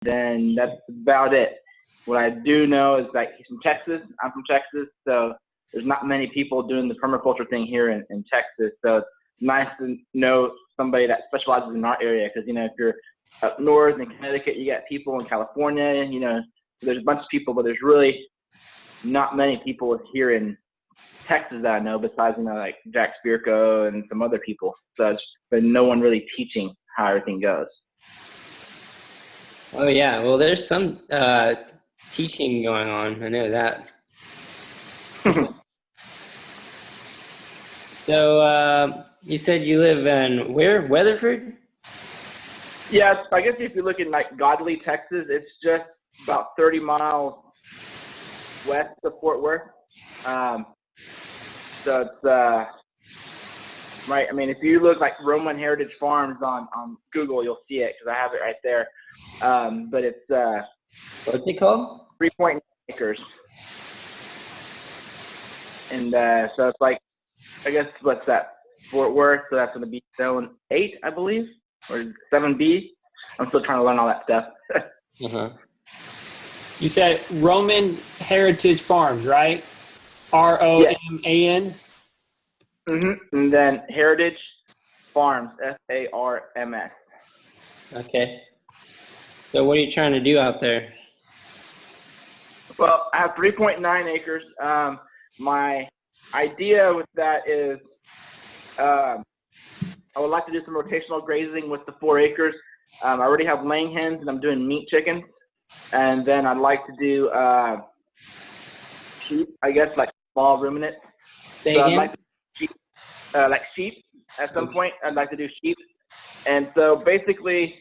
then that's about it. What I do know is that he's from Texas. I'm from Texas, so there's not many people doing the permaculture thing here in Texas. So it's nice to know somebody that specializes in our area, because, you know, if you're up north in Connecticut, you got people in California, you know, there's a bunch of people, but there's really not many people here in Texas that I know, besides, you know, like Jack Spirko and some other people. So it's been no one really teaching how everything goes. Oh yeah, well there's some teaching going on, I know that. So you said you live in where? Weatherford? Yes, I guess if you look in like Godly, Texas, it's just about 30 miles west of Fort Worth. So it's right. I mean, if you look like Roman Heritage Farms on Google, you'll see it, because I have it right there. But it's What's it called? 3.9 acres, and so it's like, I guess, what's that? Fort Worth. So that's going to be zone 8, I believe, or 7B. I'm still trying to learn all that stuff. You said Roman Heritage Farms, right? ROMAN? And then Heritage Farms, FARMS. Okay. So what are you trying to do out there? Well, I have 3.9 acres. My idea with that is I would like to do some rotational grazing with the 4 acres. I already have laying hens, and I'm doing meat chickens. And then I'd like to do sheep, I guess, like small ruminants. Say So again? I'd like to do sheep, like sheep at some point. I'd like to do sheep. And so basically,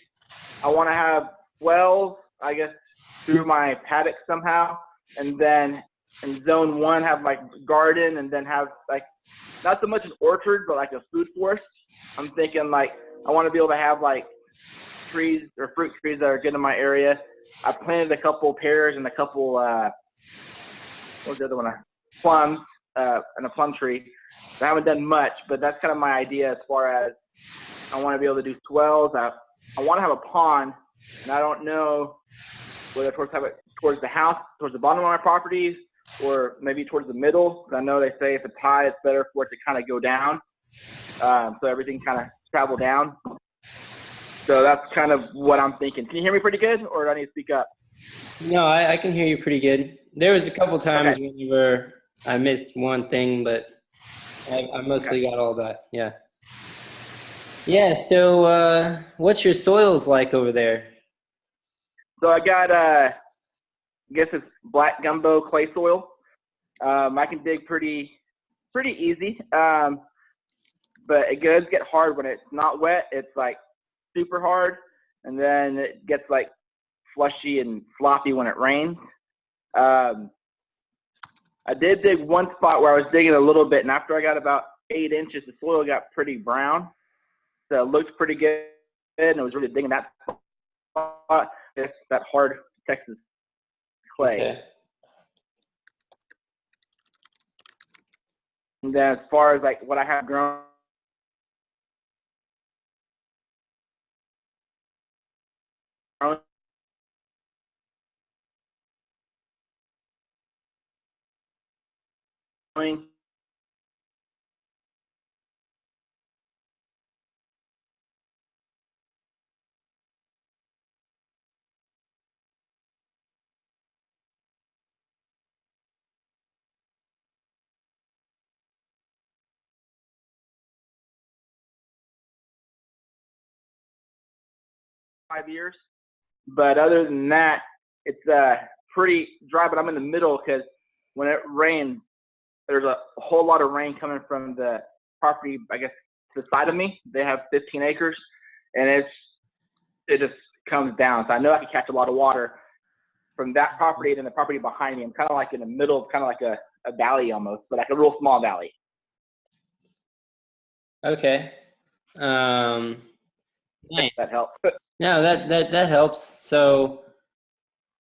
I want to have 12, I guess, through my paddock somehow. And then in zone 1, have like garden, and then have like, not so much an orchard, but like a food forest. I'm thinking like, I want to be able to have like trees or fruit trees that are good in my area. I planted a couple pears and a couple, what was the other one? Plums, and a plum tree. I haven't done much, but that's kind of my idea as far as I want to be able to do 12. I want to have a pond, and I don't know whether have it towards the house, towards the bottom of my properties, or maybe towards the middle. Because I know they say if it's high, it's better for it to kind of go down, so everything kind of travel down. So that's kind of what I'm thinking. Can you hear me pretty good, or do I need to speak up? No, I can hear you pretty good. There was a couple times whenever I missed one thing, but I mostly got all that. Yeah. Yeah. So what's your soils like over there? So I got, I guess it's black gumbo clay soil. I can dig pretty easy, but it does get hard when it's not wet. It's like super hard, and then it gets like slushy and floppy when it rains. I did dig one spot where I was digging a little bit, and after I got about 8 inches, the soil got pretty brown, so it looked pretty good, and it was really digging that spot. It's that hard Texas clay. Okay. And then as far as like what I have grown, years. But other than that, it's pretty dry, but I'm in the middle because when it rains, there's a whole lot of rain coming from the property, I guess, to the side of me. They have 15 acres, and it just comes down. So I know I can catch a lot of water from that property and the property behind me. I'm kind of like in the middle, kind of like a valley almost, but like a real small valley. Okay. Nice. If that helps. No, that helps. So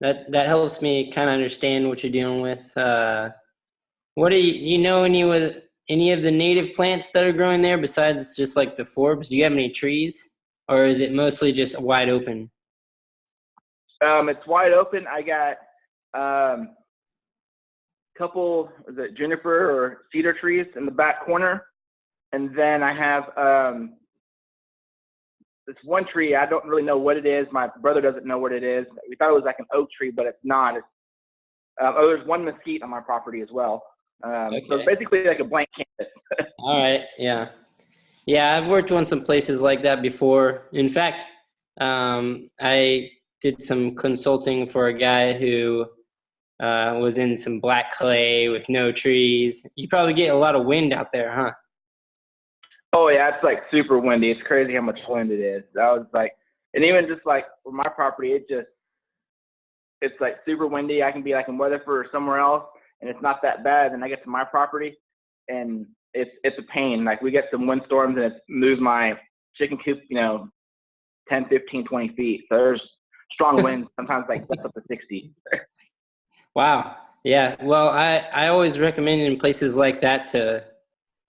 that helps me kind of understand what you're dealing with. What do you know any of the native plants that are growing there besides just like the forbs? Do you have any trees, or is it mostly just wide open? It's wide open. I got couple, is it juniper or cedar trees in the back corner, and then I have this one tree. I don't really know what it is. My brother doesn't know what it is. We thought it was like an oak tree, but it's not. It's, there's one mesquite on my property as well. Okay. So it's basically like a blank canvas. All right. Yeah. Yeah, I've worked on some places like that before. In fact, I did some consulting for a guy who was in some black clay with no trees. You probably get a lot of wind out there, huh? Oh yeah, it's like super windy. It's crazy how much wind it is. That was like, and even just like for my property, it's like super windy. I can be like in Weatherford or somewhere else, and it's not that bad. And I get to my property, and it's a pain. Like we get some windstorms, and it's moved my chicken coop, 10, 15, 20 feet. So there's strong winds, sometimes like that's up to 60. Wow. Yeah. Well, I always recommend in places like that to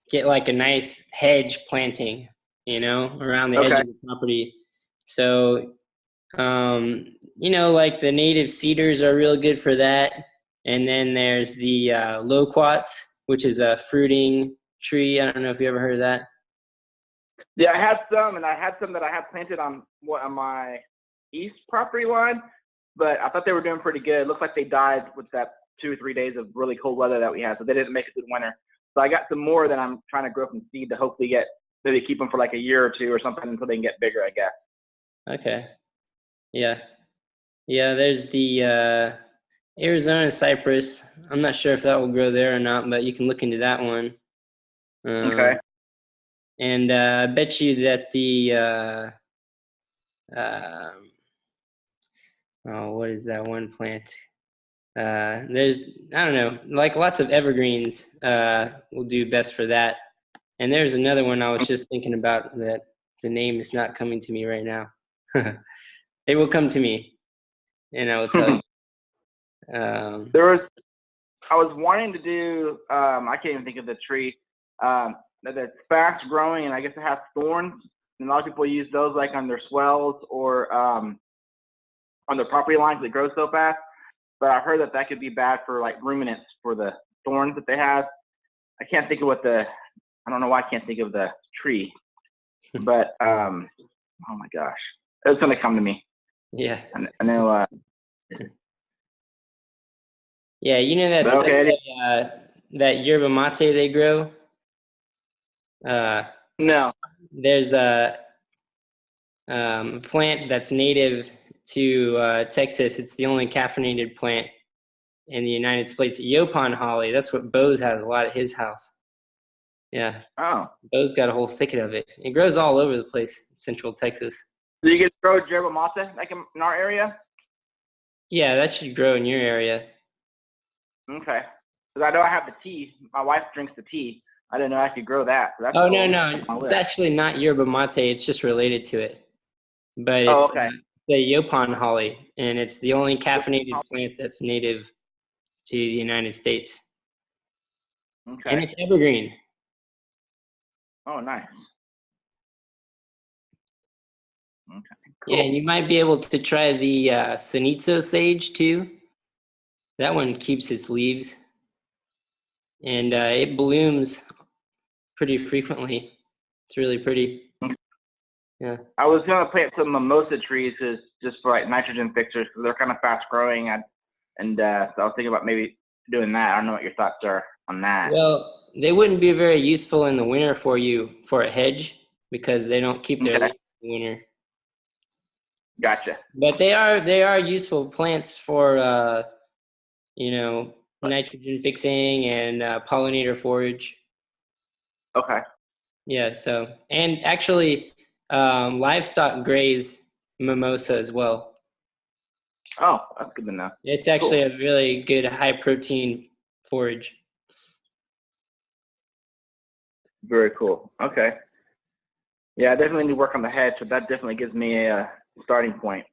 get like a nice hedge planting, around the edge of the property. So, like the native cedars are real good for that. And then there's the loquats, which is a fruiting tree. I don't know if you ever heard of that. Yeah, I had some, and I had some that I had planted on my east property line, but I thought they were doing pretty good. It looks like they died with that 2 or 3 days of really cold weather that we had, so they didn't make a good winter. So I got some more that I'm trying to grow from seed to hopefully maybe keep them for like a year or two or something until they can get bigger, I guess. Okay. Yeah. Yeah, there's the Arizona cypress. I'm not sure if that will grow there or not, but you can look into that one. Okay. And I bet you that the what is that one plant? There's, I don't know, like lots of evergreens will do best for that. And there's another one I was just thinking about that the name is not coming to me right now. It will come to me, and I will tell you. I was wanting to do, I can't even think of the tree, that's fast growing, and I guess it has thorns. And a lot of people use those like on their swells or on their property lines that grow so fast. But I heard that could be bad for like ruminants for the thorns that they have. I can't think of I don't know why I can't think of the tree, but oh my gosh, it's gonna come to me. Yeah. I know. Yeah, you know that stuff that yerba mate they grow? No. There's a plant that's native to Texas. It's the only caffeinated plant in the United States. Yopon holly. That's what Bose has a lot at his house. Yeah. Oh. Bose got a whole thicket of it. It grows all over the place in Central Texas. Do you get grow yerba mate like in our area? Yeah, that should grow in your area. Okay. Because I know I have the tea. My wife drinks the tea. I didn't know I could grow that. So that's no. It's actually not yerba mate. It's just related to it. But it's the Yopon holly, and it's the only caffeinated plant that's native to the United States. Okay. And it's evergreen. Oh, nice. Okay, cool. Yeah, and you might be able to try the Sanitzo sage too. That one keeps its leaves, and it blooms pretty frequently. It's really pretty. Yeah. I was gonna plant some mimosa trees just for like nitrogen fixers because they're kind of fast growing, so I was thinking about maybe doing that. I don't know what your thoughts are on that. Well, they wouldn't be very useful in the winter for you for a hedge because they don't keep their leaves in the winter. Gotcha. But they are useful plants for nitrogen fixing and pollinator forage. Okay. Yeah. So, and actually, livestock graze mimosa as well. Oh, that's good to know. It's actually a really good high protein forage. Very cool. Okay. Yeah, I definitely need to work on the hedge, so that definitely gives me a starting point.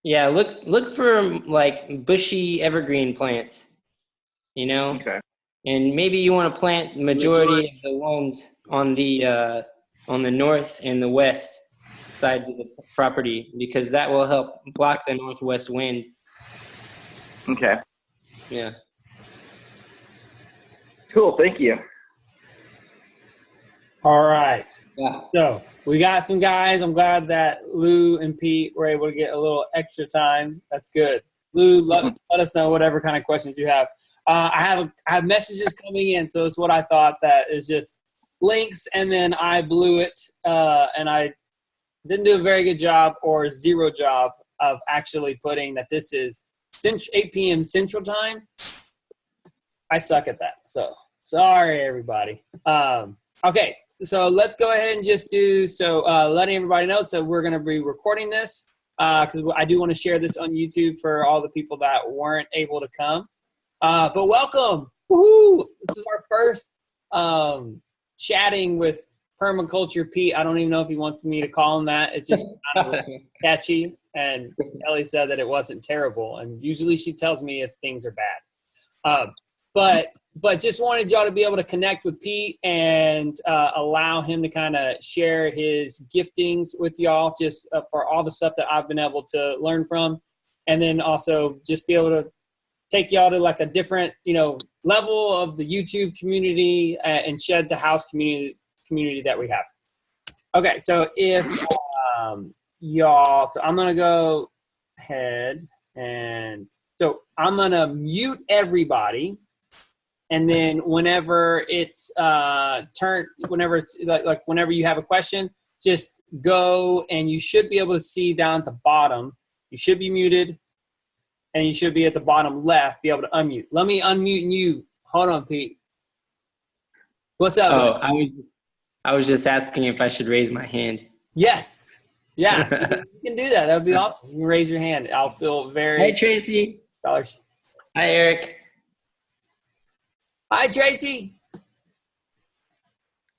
Yeah, look for like bushy evergreen plants, Okay. And maybe you want to plant majority of the ones on the north and the west sides of the property because that will help block the northwest wind Okay. Yeah. Cool. Thank you. All right. Yeah. So we got some guys. I'm glad that Lou and Pete were able to get a little extra time. That's good. Lou, let us know whatever kind of questions you have. I have messages coming in, so it's what I thought that is just links, and then I blew it, and I didn't do a very good job or zero job of actually putting that this is 8 p.m. Central Time. I suck at that, so sorry, everybody. Okay, so let's go ahead and just letting everybody know. So we're going to be recording this because I do want to share this on YouTube for all the people that weren't able to come. But welcome. Woohoo! This is our first chatting with Permaculture Pete. I don't even know if he wants me to call him that. It's just kind of catchy. And Ellie said that it wasn't terrible. And usually she tells me if things are bad. But just wanted y'all to be able to connect with Pete and allow him to kind of share his giftings with y'all just for all the stuff that I've been able to learn from. And then also just be able to take y'all to like a different, level of the YouTube community and shed to house community that we have. Okay, so if so I'm going to go ahead so I'm going to mute everybody. And then whenever it's whenever you have a question, just go and you should be able to see down at the bottom. You should be muted, and you should be at the bottom left, be able to unmute. Let me unmute you. Hold on, Pete. What's up? Oh, I was just asking if I should raise my hand. Yes. Yeah, you can do that. That would be awesome. You can raise your hand. I'll feel very. Hey, Tracy. Dollars. Hi, Eric. Hi, Tracy.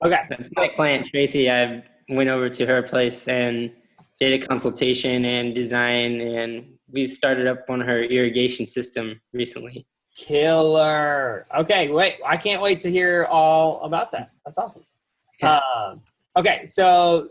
Okay. That's my client, Tracy. I went over to her place and did a consultation and design, and we started up on her irrigation system recently. Killer. Okay, wait. I can't wait to hear all about that. That's awesome. Okay, so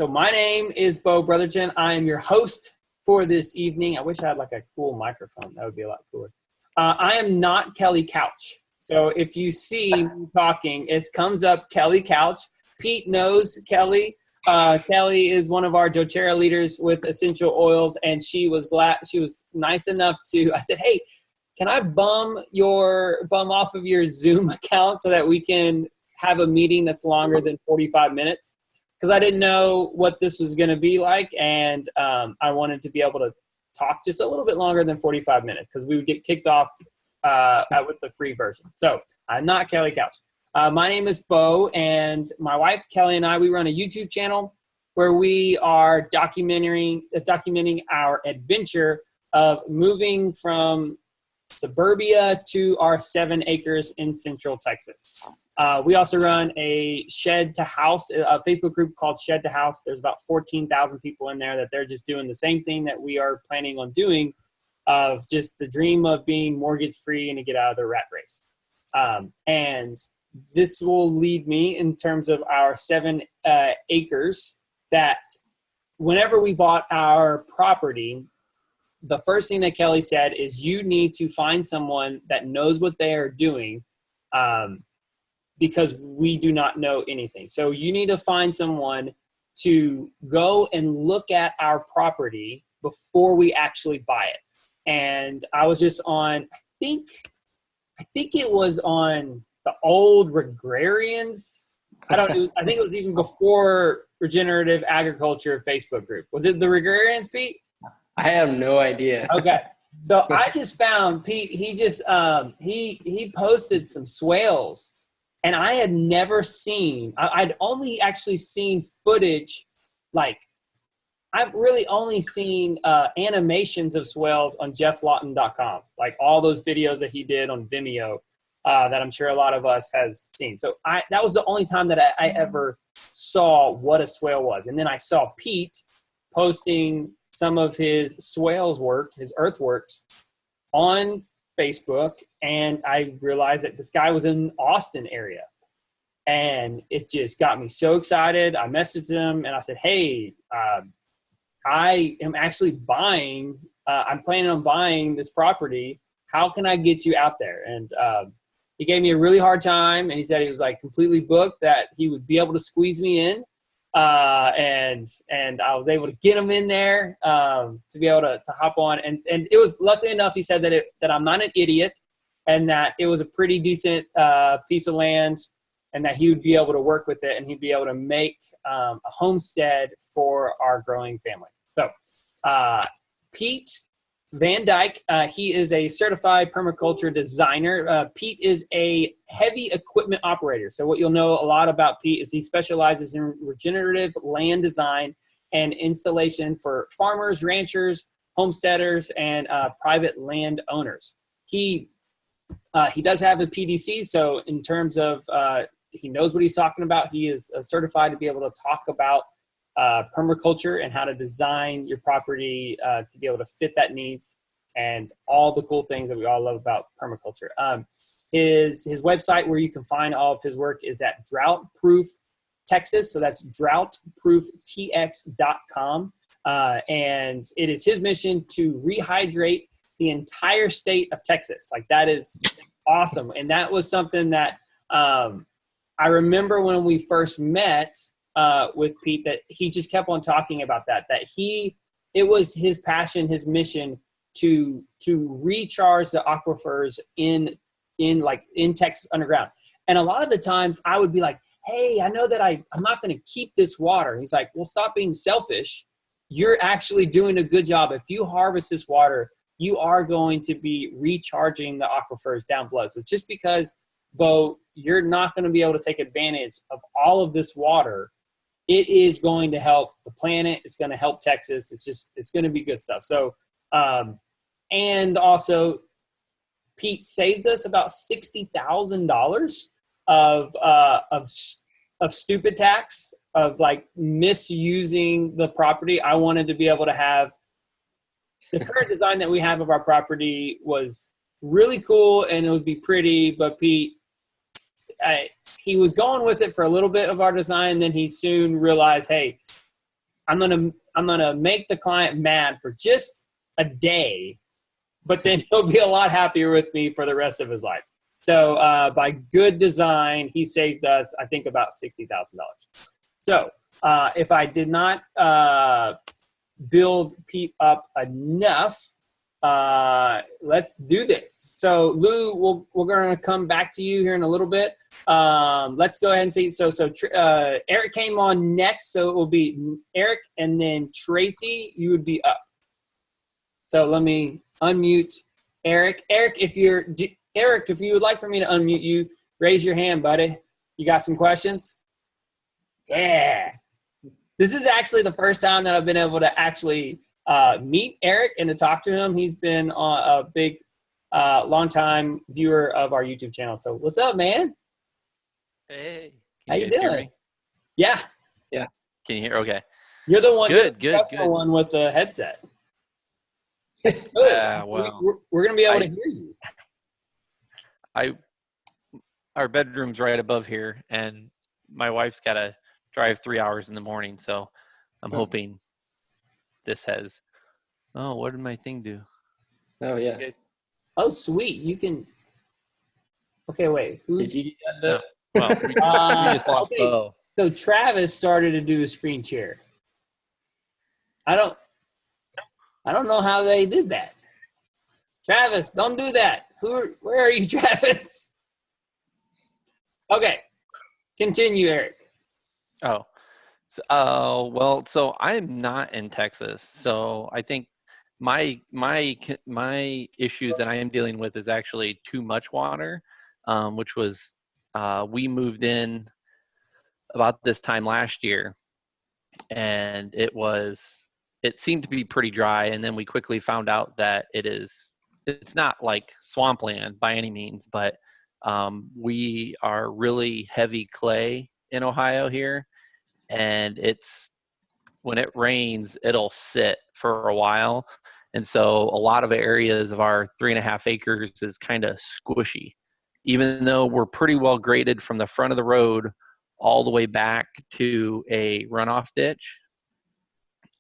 my name is Bo Brotherton. I am your host for this evening. I wish I had like a cool microphone. That would be a lot cooler. I am not Kelly Couch. So if you see me talking, it comes up Kelly Couch. Pete knows Kelly. Kelly is one of our doTERRA leaders with essential oils, and she was nice enough to, I said, hey, can I bum off of your Zoom account so that we can have a meeting that's longer than 45 minutes? Because I didn't know what this was going to be like, and I wanted to be able to talk just a little bit longer than 45 minutes because we would get kicked off with the free version. So I'm not Kelly Couch. My name is Bo, and my wife Kelly and I, we run a YouTube channel where we are documenting our adventure of moving from suburbia to our 7 acres in Central Texas. We also run a Shed to House, a Facebook group called Shed to House. There's about 14,000 people in there that they're just doing the same thing that we are planning on doing, of just the dream of being mortgage free and to get out of the rat race. And this will lead me in terms of our 7 acres that whenever we bought our property, the first thing that Kelly said is you need to find someone that knows what they are doing because we do not know anything. So you need to find someone to go and look at our property before we actually buy it. And I was just on, I think it was on the old Regrarians. I think it was even before Regenerative Agriculture Facebook group. Was it the Regrarians, Pete? I have no idea. Okay. So I just found Pete, he just, he posted some swales, and I had never seen, I'd only actually seen footage, like I've really only seen animations of swales on jefflawton.com, like all those videos that he did on Vimeo that I'm sure a lot of us has seen. So that was the only time that I ever saw what a swale was. And then I saw Pete posting some of his swales work, his earthworks, on Facebook, and I realized that this guy was in Austin area, and it just got me so excited. I messaged him and I said, hey, I am actually buying I'm planning on buying this property. How can I get you out there? And he gave me a really hard time, and he said he was like completely booked, that he would be able to squeeze me in. And I was able to get him in there to be able to hop on. And it was, luckily enough, he said that I'm not an idiot, and that it was a pretty decent piece of land, and that he would be able to work with it, and he'd be able to make a homestead for our growing family. So Pete VanDyck, he is a certified permaculture designer. Pete is a heavy equipment operator. So what you'll know a lot about Pete is he specializes in regenerative land design and installation for farmers, ranchers, homesteaders, and private land owners. He does have a PDC, so in terms of he knows what he's talking about. He is certified to be able to talk about permaculture and how to design your property to be able to fit that needs, and all the cool things that we all love about permaculture. His website where you can find all of his work is at Drought-Proof Texas. So that's droughttx.com. And it is his mission to rehydrate the entire state of Texas. Like, that is awesome. And that was something that I remember when we first met with Pete, that he just kept on talking about that it was his passion, his mission to recharge the aquifers in Texas underground. And a lot of the times I would be like, hey, I know that I'm not going to keep this water. And he's like, well, stop being selfish. You're actually doing a good job. If you harvest this water, you are going to be recharging the aquifers down below. So just because, Bo, you're not going to be able to take advantage of all of this water, it is going to help the planet. It's going to help Texas. It's going to be good stuff. So, and also Pete saved us about $60,000 of stupid tax, of like misusing the property. I wanted to be able to have the current design that we have of our property was really cool and it would be pretty, but Pete, he was going with it for a little bit of our design, and then he soon realized, hey, I'm gonna make the client mad for just a day, but then he'll be a lot happier with me for the rest of his life. So by good design, he saved us, I think, about $60,000. So if I did not build Pete up enough, let's do this. So Lou, we're going to come back to you here in a little bit. Let's go ahead and see. So Eric came on next, so it will be Eric, and then Tracy, you would be up. So let me unmute Eric. Eric, if you would like for me to unmute you, raise your hand, buddy. You got some questions? Yeah. This is actually the first time that I've been able to actually meet Eric and to talk to him. He's been a big, long-time viewer of our YouTube channel. So what's up, man? Hey. How you doing? Yeah. Yeah. Can you hear? Okay. You're the one. Good. One with the headset. Well, we're going to be able to hear you. Our bedroom's right above here, and my wife's got to drive 3 hours in the morning, so I'm hoping this has. Oh, what did my thing do? Oh yeah. Okay. Oh sweet, you can. Okay, wait. Who's? Did you do that? No. Well, we just lost okay. Bo. So Travis started to do a screen share. I don't know how they did that. Travis, don't do that. Where are you, Travis? Okay, continue, Eric. Oh. So I'm not in Texas. So I think my issues that I am dealing with is actually too much water, which was we moved in about this time last year, and it seemed to be pretty dry, and then we quickly found out that it's not like swampland by any means, but we are really heavy clay in Ohio here. And when it rains, it'll sit for a while. And so a lot of areas of our 3.5 acres is kind of squishy, even though we're pretty well graded from the front of the road all the way back to a runoff ditch.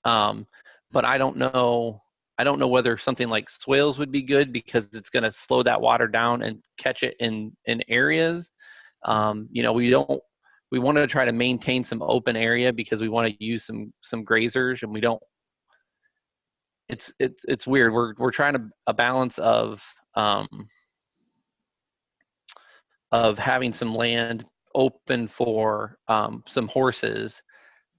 But I don't know I don't know whether something like swales would be good because it's going to slow that water down and catch it in areas. We want to try to maintain some open area because we want to use some grazers, and we don't. It's weird. We're trying to a balance of having some land open for some horses,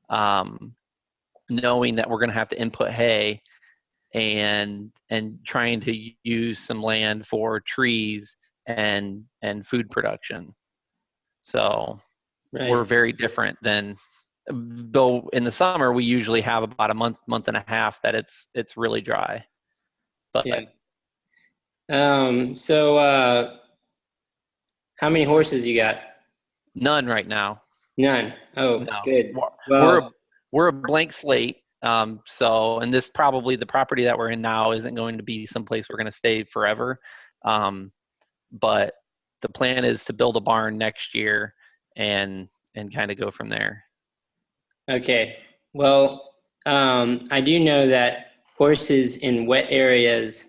knowing that we're going to have to input hay, and trying to use some land for trees and food production. So we're very different than, though in the summer we usually have about a month and a half that it's really dry. But so how many horses you got? none right now. None. Oh, No. good. We're a blank slate. And this probably, the property that we're in now isn't going to be someplace we're going to stay forever. But the plan is to build a barn next year and kind of go from there. Okay. Well, I do know that horses in wet areas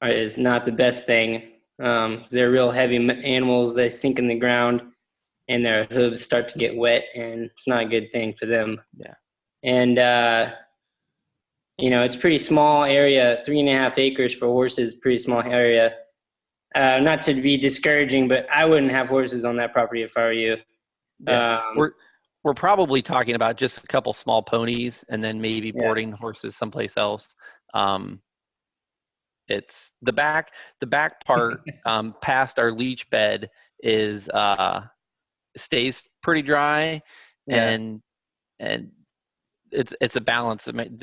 is not the best thing. They're real heavy animals. They sink in the ground and their hooves start to get wet, and it's not a good thing for them. Yeah. And, it's pretty small area, 3.5 acres for horses, pretty small area. Not to be discouraging, but I wouldn't have horses on that property if I were you. Yeah. We're probably talking about just a couple small ponies and then maybe boarding horses someplace else. It's the back part past our leach bed is stays pretty dry, and it's a balance. I mean,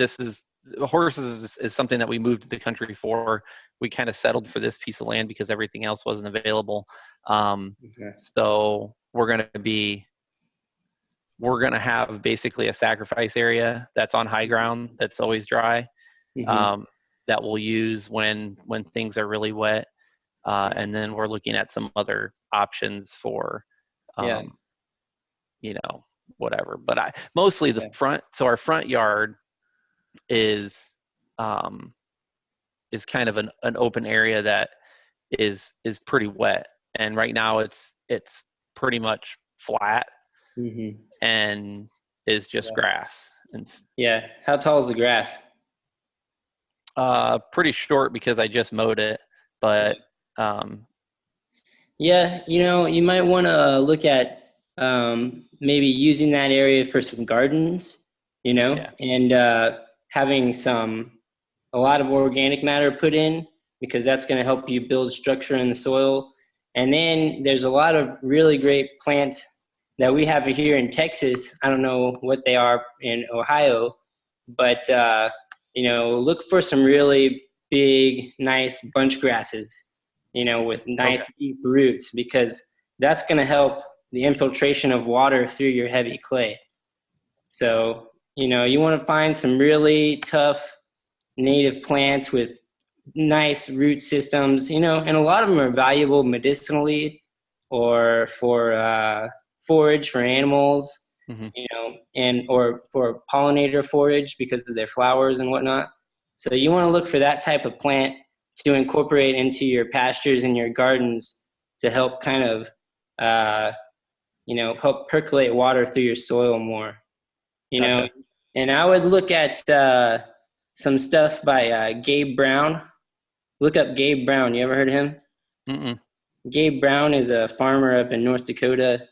horses is something that we moved to the country for. We kind of settled for this piece of land because everything else wasn't available. So we're going to have basically a sacrifice area that's on high ground that's always dry, that we'll use when things are really wet. And then we're looking at some other options for, whatever. But mostly the front. So our front yard is kind of an open area that is pretty wet. And right now it's pretty much flat. And is just grass. And how tall is the grass? Pretty short because I just mowed it, but you might want to look at maybe using that area for some gardens, and having a lot of organic matter put in, because that's going to help you build structure in the soil. And then there's a lot of really great plants that we have here in Texas. I don't know what they are in Ohio, but look for some really big, nice bunch grasses, with nice deep roots, because that's going to help the infiltration of water through your heavy clay. So, you want to find some really tough native plants with nice root systems, and a lot of them are valuable medicinally or for forage for animals, or for pollinator forage because of their flowers and whatnot. So you want to look for that type of plant to incorporate into your pastures and your gardens to help kind of, help percolate water through your soil more, And I would look at some stuff by Gabe Brown. Look up Gabe Brown. You ever heard of him? Mm-mm. Gabe Brown is a farmer up in North Dakota,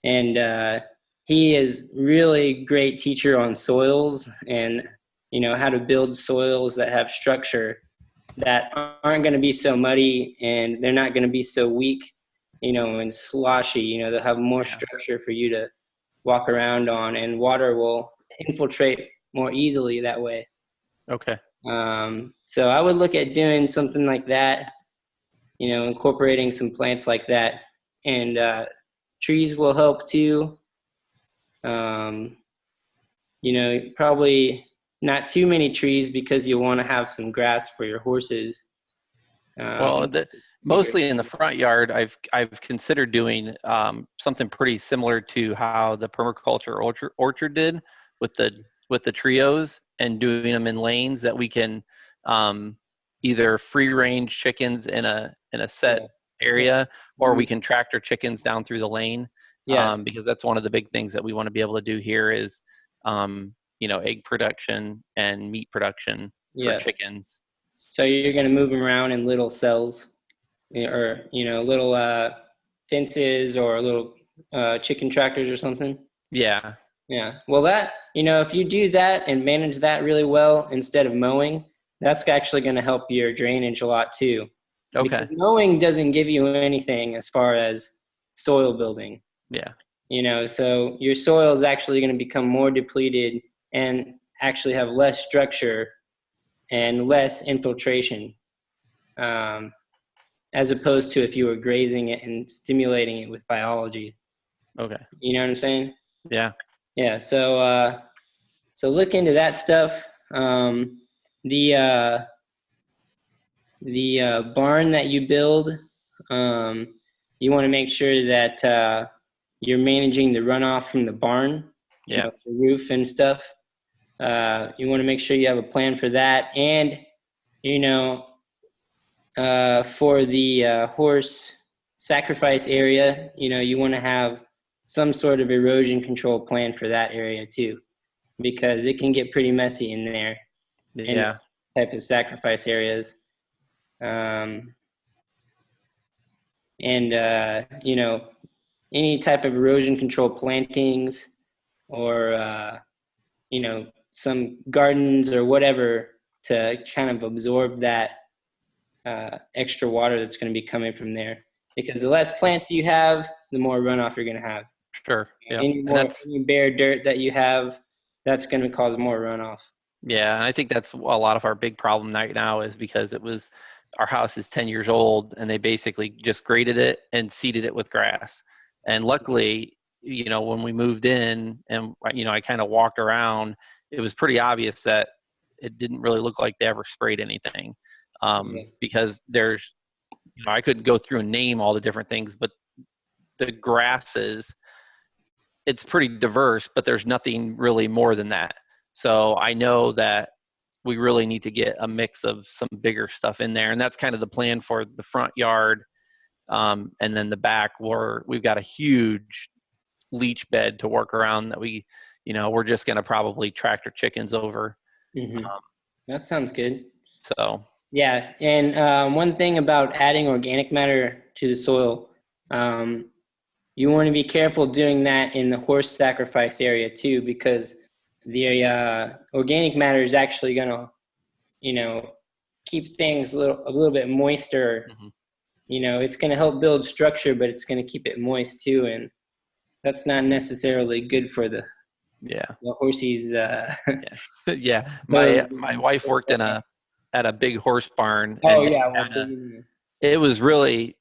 and he is really great teacher on soils and, how to build soils that have structure, that aren't going to be so muddy, and they're not going to be so weak, and sloshy. They'll have more structure for you to walk around on, and water will infiltrate more easily that way. Okay. So I would look at doing something like that, incorporating some plants like that, and trees will help too. Probably not too many trees because you want to have some grass for your horses. Mostly in the front yard, I've considered doing something pretty similar to how the permaculture orchard did with the trios, and doing them in lanes that we can either free range chickens in a set area, or we can tractor chickens down through the lane. Because that's one of the big things that we want to be able to do here is, egg production and meat production for chickens. So you're going to move them around in little cells, or, little fences or little chicken tractors or something? Yeah. Yeah. Well, that, if you do that and manage that really well instead of mowing, that's actually going to help your drainage a lot too. Okay. Because mowing doesn't give you anything as far as soil building. Yeah. So your soil is actually going to become more depleted and actually have less structure and less infiltration, as opposed to if you were grazing it and stimulating it with biology. Okay. You know what I'm saying? Yeah. Yeah. So look into that stuff. The barn that you build, you want to make sure that you're managing the runoff from the barn, the roof and stuff. You want to make sure you have a plan for that. And, for the horse sacrifice area, you want to have some sort of erosion control plan for that area too, because it can get pretty messy in there. Yeah. Type of sacrifice areas. Any type of erosion control plantings or, some gardens or whatever to kind of absorb that extra water that's going to be coming from there. Because the less plants you have, the more runoff you're going to have. Sure. Yeah. Any bare dirt that you have, that's going to cause more runoff. Yeah, and I think that's a lot of our big problem right now is because our house is 10 years old and they basically just graded it and seeded it with grass. And luckily, when we moved in and, I kind of walked around, it was pretty obvious that it didn't really look like they ever sprayed anything. Because there's, I couldn't go through and name all the different things, but the grasses, it's pretty diverse, but there's nothing really more than that. So I know that we really need to get a mix of some bigger stuff in there. And that's kind of the plan for the front yard. And then the back, where we've got a huge leach bed to work around that we're just going to probably tractor chickens over. Mm-hmm. That sounds good. So. Yeah. And one thing about adding organic matter to the soil, you want to be careful doing that in the horse sacrifice area too, because the organic matter is actually going to, keep things a little bit moister. Mm-hmm. It's going to help build structure, but it's going to keep it moist too, and that's not necessarily good for the horsies. Yeah, my wife worked at a big horse barn. Oh yeah, it was really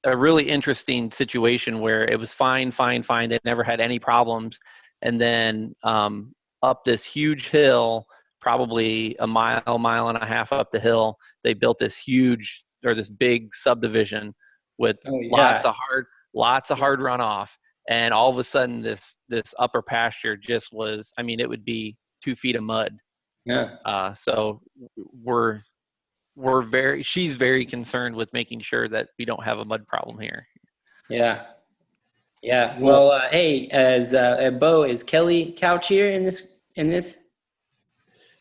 a really interesting situation where it was fine. They never had any problems. And then up this huge hill, probably a mile and a half up the hill, they built this big subdivision with lots of hard runoff. And all of a sudden, this upper pasture just was, it would be 2 feet of mud. Yeah. So she's very concerned with making sure that we don't have a mud problem here. Yeah. Yeah. Well, hey, as Bo, is Kelly Couch here in this?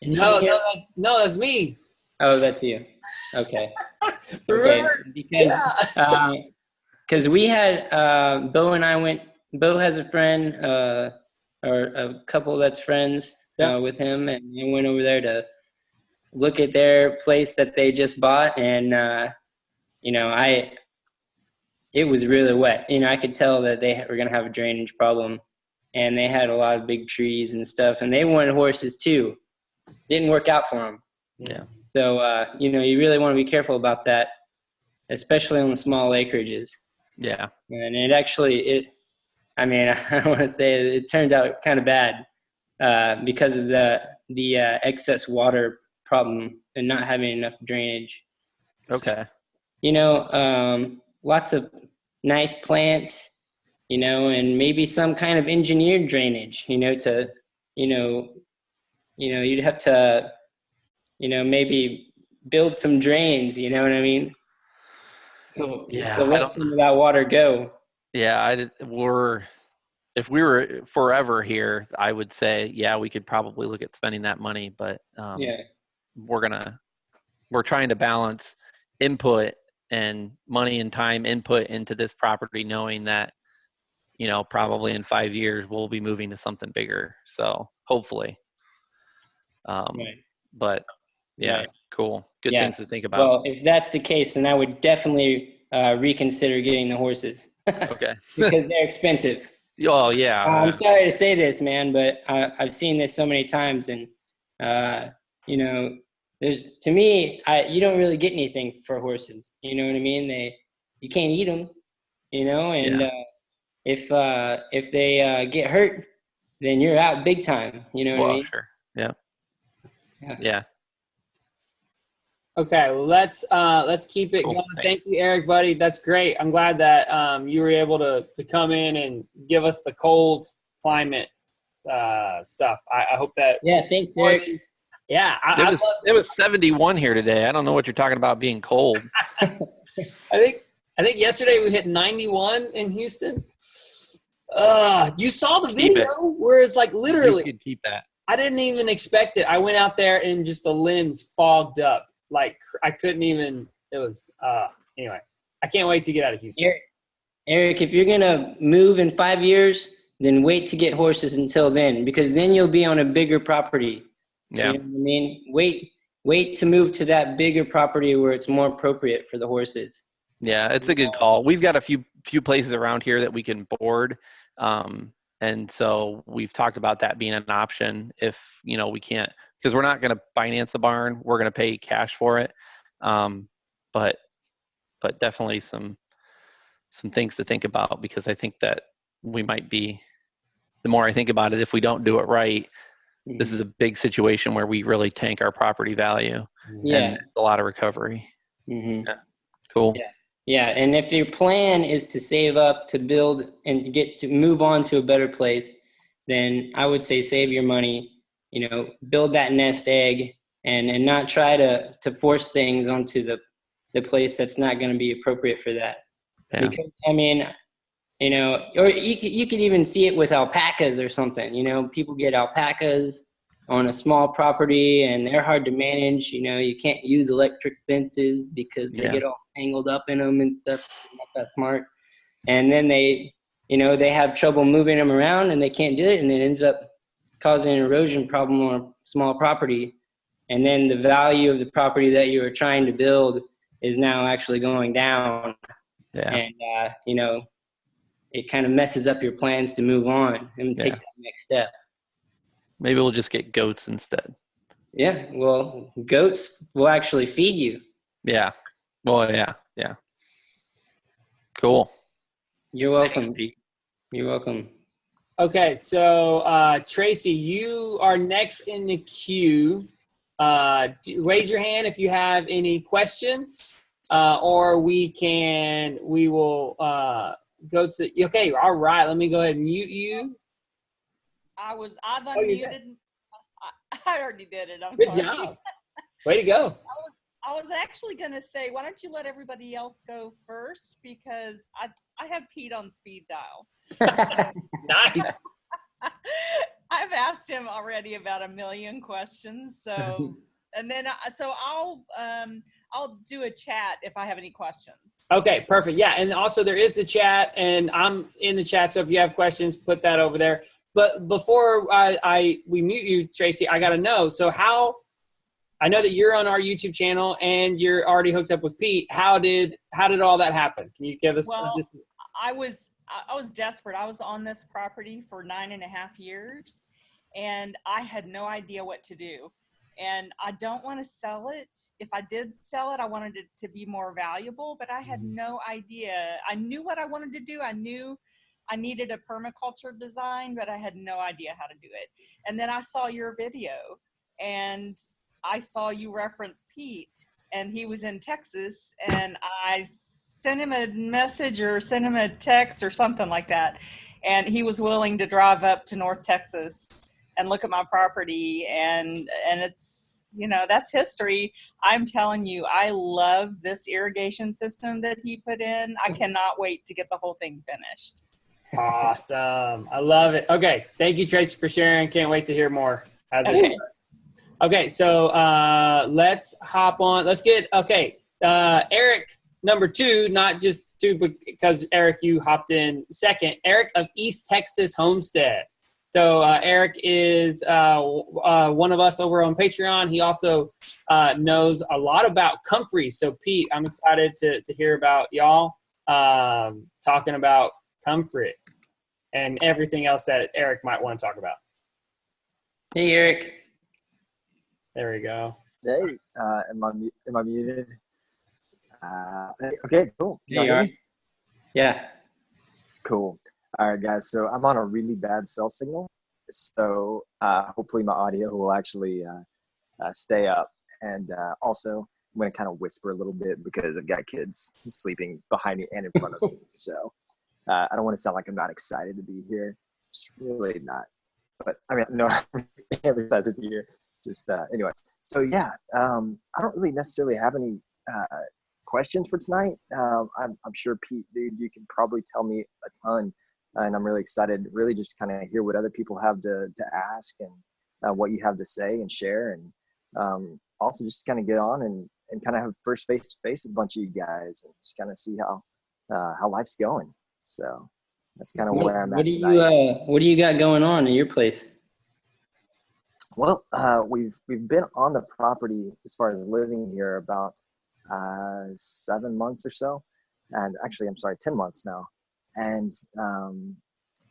No, that's me. Oh, that's you. Okay. Okay. Because we had Bo and I went. Bo has a friend or a couple that's friends with him, and we went over there to look at their place that they just bought, and it was really wet. I could tell that they were going to have a drainage problem, and they had a lot of big trees and stuff, and they wanted horses too. Didn't work out for them. Yeah. So, you really want to be careful about that, especially on the small acreages. Yeah. And it actually, I don't want to say it turned out kind of bad because of the excess water problem and not having enough drainage. Okay. So, lots of nice plants, and maybe some kind of engineered drainage, you'd have to maybe build some drains, you know what I mean? So Yeah, let some of that water go. Yeah, if we were forever here, I would say, yeah, we could probably look at spending that money, but Yeah. we're trying to balance input and money and time input into this property, knowing that, probably in 5 years we'll be moving to something bigger. So hopefully, Right. but yeah, Right. cool. Good Yeah. things to think about. Well, if that's the case, then I would definitely reconsider getting the horses Okay. because they're expensive. Oh yeah. I'm sorry to say this, man, but I've seen this so many times, and to me, you don't really get anything for horses. You know what I mean? You can't eat them, and Yeah. if they get hurt, then you're out big time. You know what I Well, mean? sure. Yeah. Yeah. Yeah. Okay, well, let's keep it Cool. going. Thanks. Thank you, Eric, buddy. That's great. I'm glad that you were able to come in and give us the cold climate stuff. I hope that. Yeah. Thanks, Eric. Yeah, It was 71 here today. I don't know what you're talking about being cold. I think yesterday we hit 91 in Houston. You saw the Keep video where it's like literally. You could keep that. I didn't even expect it. I went out there and just the lens fogged up. Like I couldn't even. It was anyway. I can't wait to get out of Houston. Eric, if you're gonna move in 5 years, then wait to get horses until then, because then you'll be on a bigger property. Yeah. You know what I mean? Wait to move to that bigger property where it's more appropriate for the horses. Yeah, it's a good call. We've got a few places around here that we can board. And so we've talked about that being an option if, we can't, because we're not going to finance the barn. We're going to pay cash for it. But definitely some things to think about, because I think that we might be, the more I think about it, if we don't do it right, this is a big situation where we really tank our property value. Yeah. And a lot of recovery. Mm-hmm. Yeah. Cool. Yeah. Yeah, and if your plan is to save up to build and to move on to a better place, then I would say save your money, build that nest egg, and not try to force things onto the place that's not going to be appropriate for that. Yeah. Because, or you could even see it with alpacas or something. People get alpacas on a small property and they're hard to manage. You can't use electric fences because they get all tangled up in them and stuff. They're not that smart. And then they have trouble moving them around and they can't do it. And it ends up causing an erosion problem on a small property. And then the value of the property that you were trying to build is now actually going down. Yeah. And, it kind of messes up your plans to move on and take that next step. Maybe we'll just get goats instead. Yeah, well, goats will actually feed you. Yeah. Well, yeah. Cool. You're welcome. Thanks, Pete. You're welcome. Okay, so Tracy, you are next in the queue. Raise your hand if you have any questions, or we will go to. Okay, all right. Let me go ahead and mute you. I've unmuted. I already did it. I'm Good sorry. job. Way to go. I was actually going to say, why don't you let everybody else go first? Because I have Pete on speed dial. Nice. I've asked him already about 1 million questions. So, and then, I'll do a chat if I have any questions. Okay, perfect. Yeah, and also there is the chat, and I'm in the chat, so if you have questions, put that over there. But before we mute you, Tracy, I got to know, so I know that you're on our YouTube channel and you're already hooked up with Pete. How did all that happen? Can you give us just... I was desperate. I was on this property for 9.5 years and I had no idea what to do. And I don't want to sell it. If I did sell it, I wanted it to be more valuable, but I had no idea. I knew what I wanted to do. I knew I needed a permaculture design, but I had no idea how to do it. And then I saw your video and I saw you reference Pete, and he was in Texas, and I sent him a message or sent him a text or something like that. And he was willing to drive up to North Texas and look at my property, and it's that's history. I'm telling you, I love this irrigation system that he put in. I cannot wait to get the whole thing finished. Awesome. I love it. Okay. Thank you, Tracy, for sharing. Can't wait to hear more. Okay. So let's hop on. Let's get, Eric, number 2, not just 2, because Eric, you hopped in second. Eric of East Texas Homestead. So Eric is one of us over on Patreon. He also knows a lot about comfrey. So Pete, I'm excited to hear about y'all talking about comfrey and everything else that Eric might want to talk about. Hey, Eric. There we go. Hey, am I muted? Okay, cool. There you are. Yeah. It's cool. All right, guys. So I'm on a really bad cell signal. So hopefully my audio will actually stay up. And also, I'm going to kind of whisper a little bit because I've got kids sleeping behind me and in front of me. So I don't want to sound like I'm not excited to be here. Just really not. But I mean, no, I'm excited to be here. Just anyway. So yeah, I don't really necessarily have any questions for tonight. I'm sure Pete, dude, you can probably tell me a ton. And I'm really excited, really just kind of hear what other people have to ask and what you have to say and share. And also just kind of get on and kind of have first face-to-face with a bunch of you guys and just kind of see how life's going. So that's kind of where I'm at tonight. What do you got going on in your place? Well, we've been on the property as far as living here about 7 months or so. And actually, 10 months now. And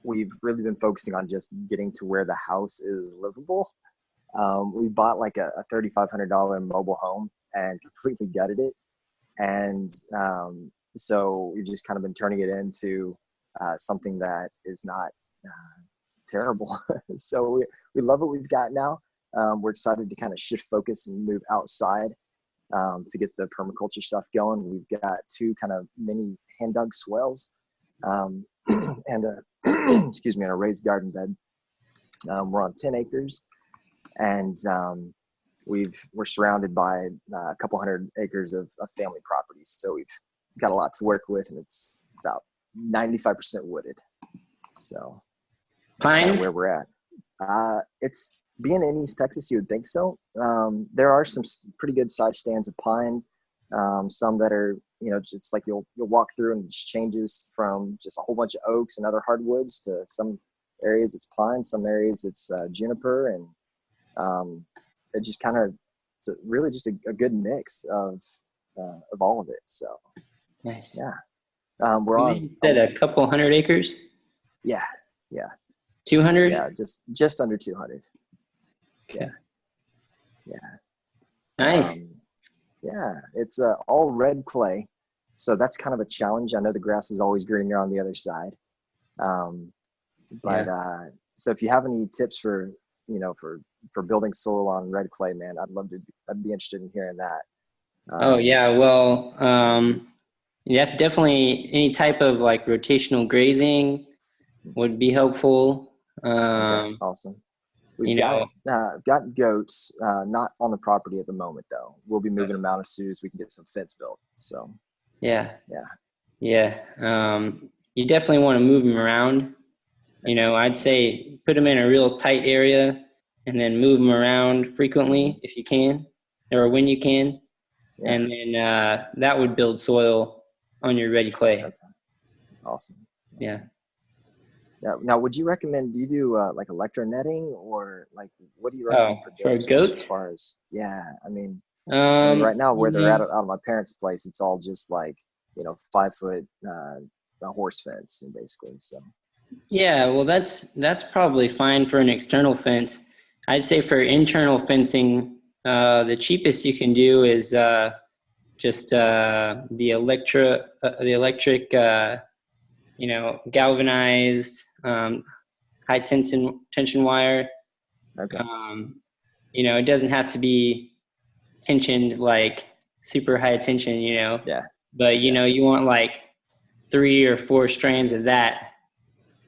we've really been focusing on just getting to where the house is livable. We bought like a $3,500 mobile home and completely gutted it. And so we've just kind of been turning it into something that is not terrible. So we love what we've got now. We're excited to kind of shift focus and move outside to get the permaculture stuff going. We've got 2 kind of mini hand dug swells. And excuse me, on a raised garden bed. We're on 10 acres, and we're surrounded by a couple hundred acres of family properties. So we've got a lot to work with, and it's about 95% wooded. So that's kind of where we're at. It's being in East Texas, you would think so. There are some pretty good sized stands of pine. Some that are, just like you'll walk through and it just changes from just a whole bunch of oaks and other hardwoods to some areas it's pine, some areas it's juniper, and it just kind of, it's really just a good mix of all of it. So nice. Yeah, we're on. You said a couple hundred acres. Yeah. 200. Yeah, just under 200. Okay. Yeah. Nice. Yeah, it's all red clay, so that's kind of a challenge. I know the grass is always greener on the other side, so if you have any tips for building soil on red clay, man, I'd be interested in hearing that. Well, yeah, definitely any type of like rotational grazing would be helpful. Okay, awesome. We've got goats, not on the property at the moment though. We'll be moving them out as soon as we can get some fence built. So yeah. You definitely want to move them around. I'd say put them in a real tight area and then move them around frequently if you can, or when you can. Yeah. And then that would build soil on your ready clay. Okay. Awesome. Yeah. Now, would you recommend? Do you do like electro netting, or like what do you recommend for goats? As far as I mean, right now where they're at out of my parents' place, it's all just like 5 foot horse fence, and basically. So. Yeah, well, that's probably fine for an external fence. I'd say for internal fencing, the cheapest you can do is just the electric galvanized high tension wire. Okay. It doesn't have to be tensioned like super high tension, Yeah. But you want like 3 or 4 strands of that.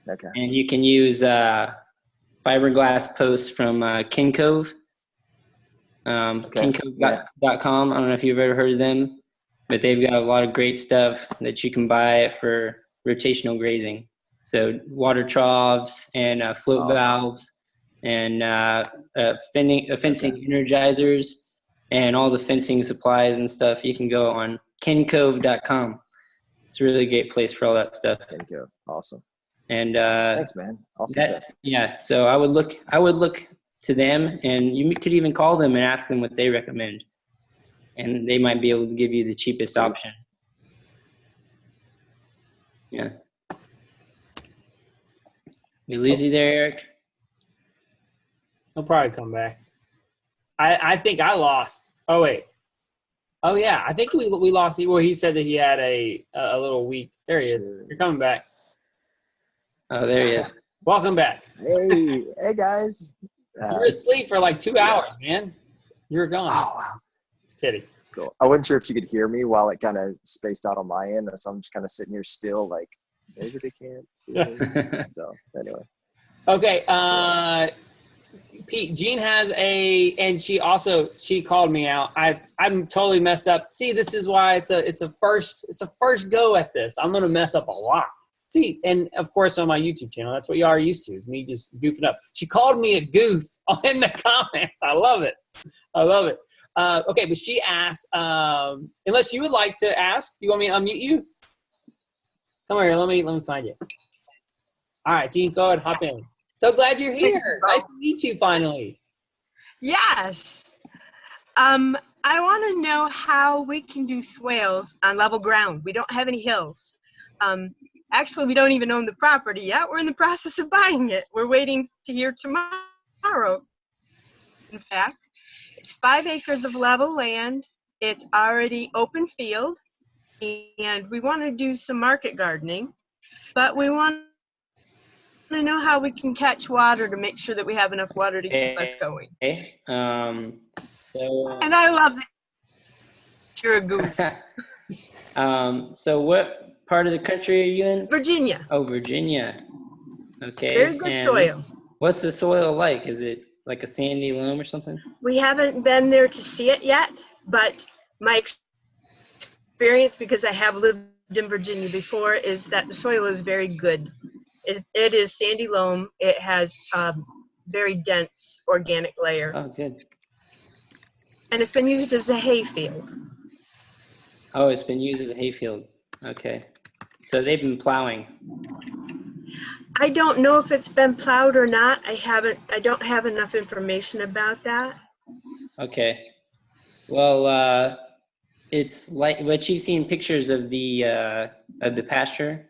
Okay. And you can use fiberglass posts from King Cove. Kincove.com. I don't know if you've ever heard of them, but they've got a lot of great stuff that you can buy for rotational grazing. So water troughs and float valves and fencing energizers and all the fencing supplies and stuff. You can go on kincove.com. It's a really great place for all that stuff. Kincove, awesome. And thanks, man. Awesome tip. Yeah, so I would look to them, and you could even call them and ask them what they recommend, and they might be able to give you the cheapest option. Yeah. We lose you there, Eric? He'll probably come back. I think I lost. Oh, wait. Oh, yeah. I think we lost. Well, he said that he had a little week. There he is. You're coming back. Oh, there he is. Welcome back. Hey guys. You were asleep for like 2 hours, man. You were gone. Oh, wow. Just kidding. Cool. I wasn't sure if you could hear me while it kind of spaced out on my end. So I'm just kind of sitting here still, like, maybe they can't see me. So, anyway. Okay. Pete, Jean has and she called me out. I'm totally messed up. See, this is why it's a first go at this. I'm going to mess up a lot. See, and of course on my YouTube channel, that's what you are used to, is me just goofing up. She called me a goof in the comments. I love it. Okay, but she asked, unless you would like to ask, you want me to unmute you? Come here, let me find you. All right, Jean, go ahead, hop in. So glad you're here. Nice to meet you finally. Yes. I want to know how we can do swales on level ground. We don't have any hills. Actually, we don't even own the property yet. We're in the process of buying it. We're waiting to hear tomorrow. In fact, it's 5 acres of level land. It's already open field, and we want to do some market gardening, but we want to know how we can catch water to make sure that we have enough water to keep us going. Okay. And I love that you're a goof. So what part of the country are you in? Virginia. Oh, Virginia. Okay. Very good soil. What's the soil like? Is it like a sandy loam or something? We haven't been there to see it yet, but my experience, because I have lived in Virginia before, is that the soil is very good. It is sandy loam. It has very dense organic layer. Oh, good. And it's been used as a hay field. Oh, it's been used as a hay field. Okay. So they've been plowing. I don't know if it's been plowed or not. I don't have enough information about that. Okay. Well, it's like what you've seen pictures of the pasture.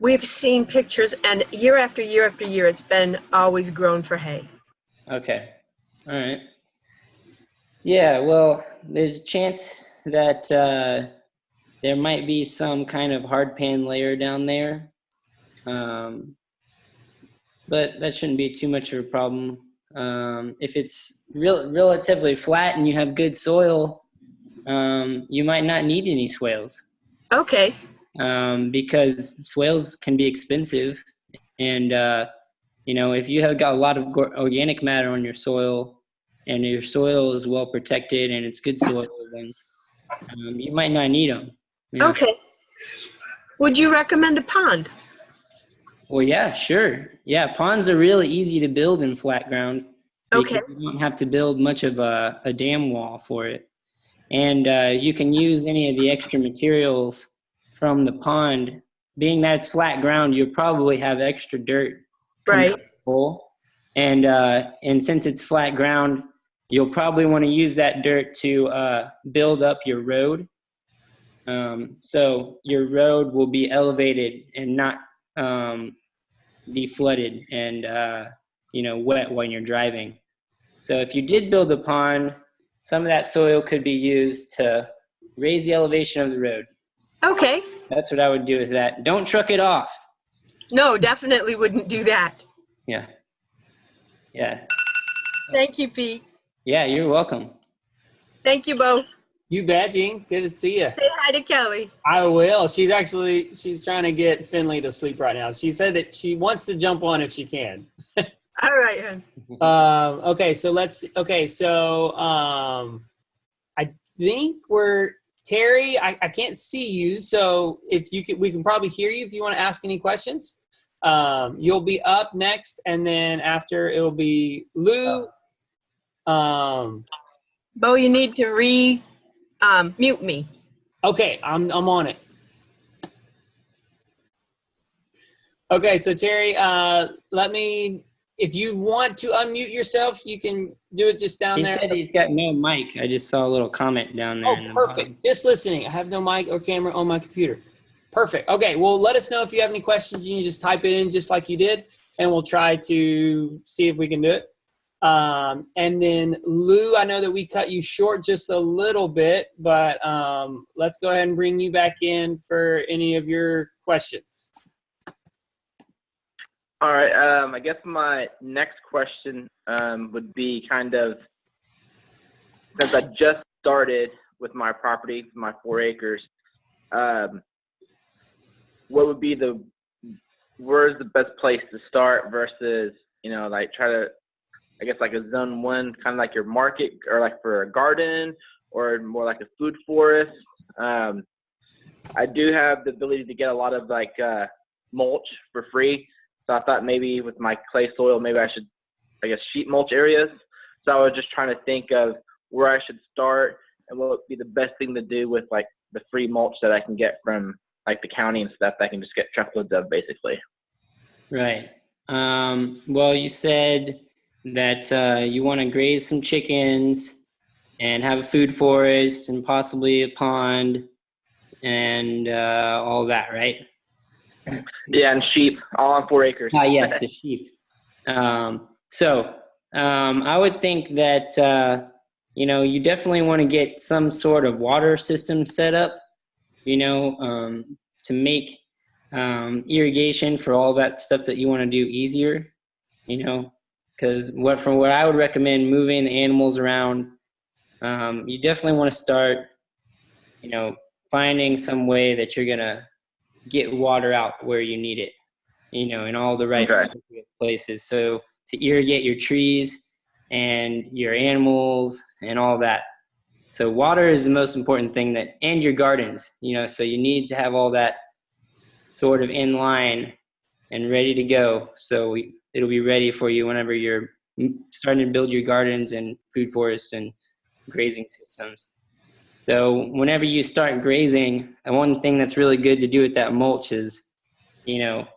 We've seen pictures, and year after year after year, it's been always grown for hay. Okay. All right. Yeah, well, there's a chance that there might be some kind of hardpan layer down there. But that shouldn't be too much of a problem. If it's relatively flat and you have good soil, you might not need any swales. Okay. Because swales can be expensive, and if you have got a lot of organic matter on your soil, and your soil is well protected and it's good soil, then you might not need them. Okay. Would you recommend a pond? Well, yeah, sure. Yeah, ponds are really easy to build in flat ground. Okay. You don't have to build much of a dam wall for it, and you can use any of the extra materials from the pond. Being that it's flat ground, you'll probably have extra dirt. Right. And since it's flat ground, you'll probably want to use that dirt to build up your road. So your road will be elevated and not be flooded and wet when you're driving. So if you did build a pond, some of that soil could be used to raise the elevation of the road. Okay. That's what I would do with that. Don't truck it off. No, definitely wouldn't do that. Yeah. Yeah. Thank you, Pete. Yeah, you're welcome. Thank you both. You bet, Jean. Good to see you. Say hi to Kelly. I will. She's trying to get Finley to sleep right now. She said that she wants to jump on if she can. All right, hon. Okay, so I think Terry, I can't see you, so if you we can probably hear you if you want to ask any questions. You'll be up next, and then after it'll be Lou. Bo, you need to mute me. Okay, I'm on it. Okay, so Terry, if you want to unmute yourself, you can do it just down there. He said he's got no mic. I just saw a little comment down there. Oh, in the perfect. bottom. Just listening. I have no mic or camera on my computer. Perfect. Okay, well, let us know if you have any questions. You can just type it in just like you did, and we'll try to see if we can do it. And then, Lou, I know that we cut you short just a little bit, but let's go ahead and bring you back in for any of your questions. All right. I guess my next question would be kind of, since I just started with my property, my 4 acres, what would be where's the best place to start versus, like try to, I guess like a zone 1, kind of like your market, or like for a garden, or more like a food forest. I do have the ability to get a lot of like mulch for free. So I thought maybe with my clay soil, maybe I should, I guess, sheet mulch areas. So I was just trying to think of where I should start and what would be the best thing to do with like the free mulch that I can get from like the county and stuff that I can just get truckloads of, basically. Right. Well, you said that you want to graze some chickens and have a food forest and possibly a pond and all that, right? Yeah, and sheep, all on 4 acres. Yes, the sheep. I would think that, you definitely want to get some sort of water system set up, to make irrigation for all that stuff that you want to do easier, because from what I would recommend moving the animals around, you definitely want to start, finding some way that you're going to get water out where you need it, in all the right places. So to irrigate your trees and your animals and all that. So water is the most important thing, and your gardens, so you need to have all that sort of in line and ready to go. So it'll be ready for you whenever you're starting to build your gardens and food forests and grazing systems. So whenever you start grazing, one thing that's really good to do with that mulch is, kind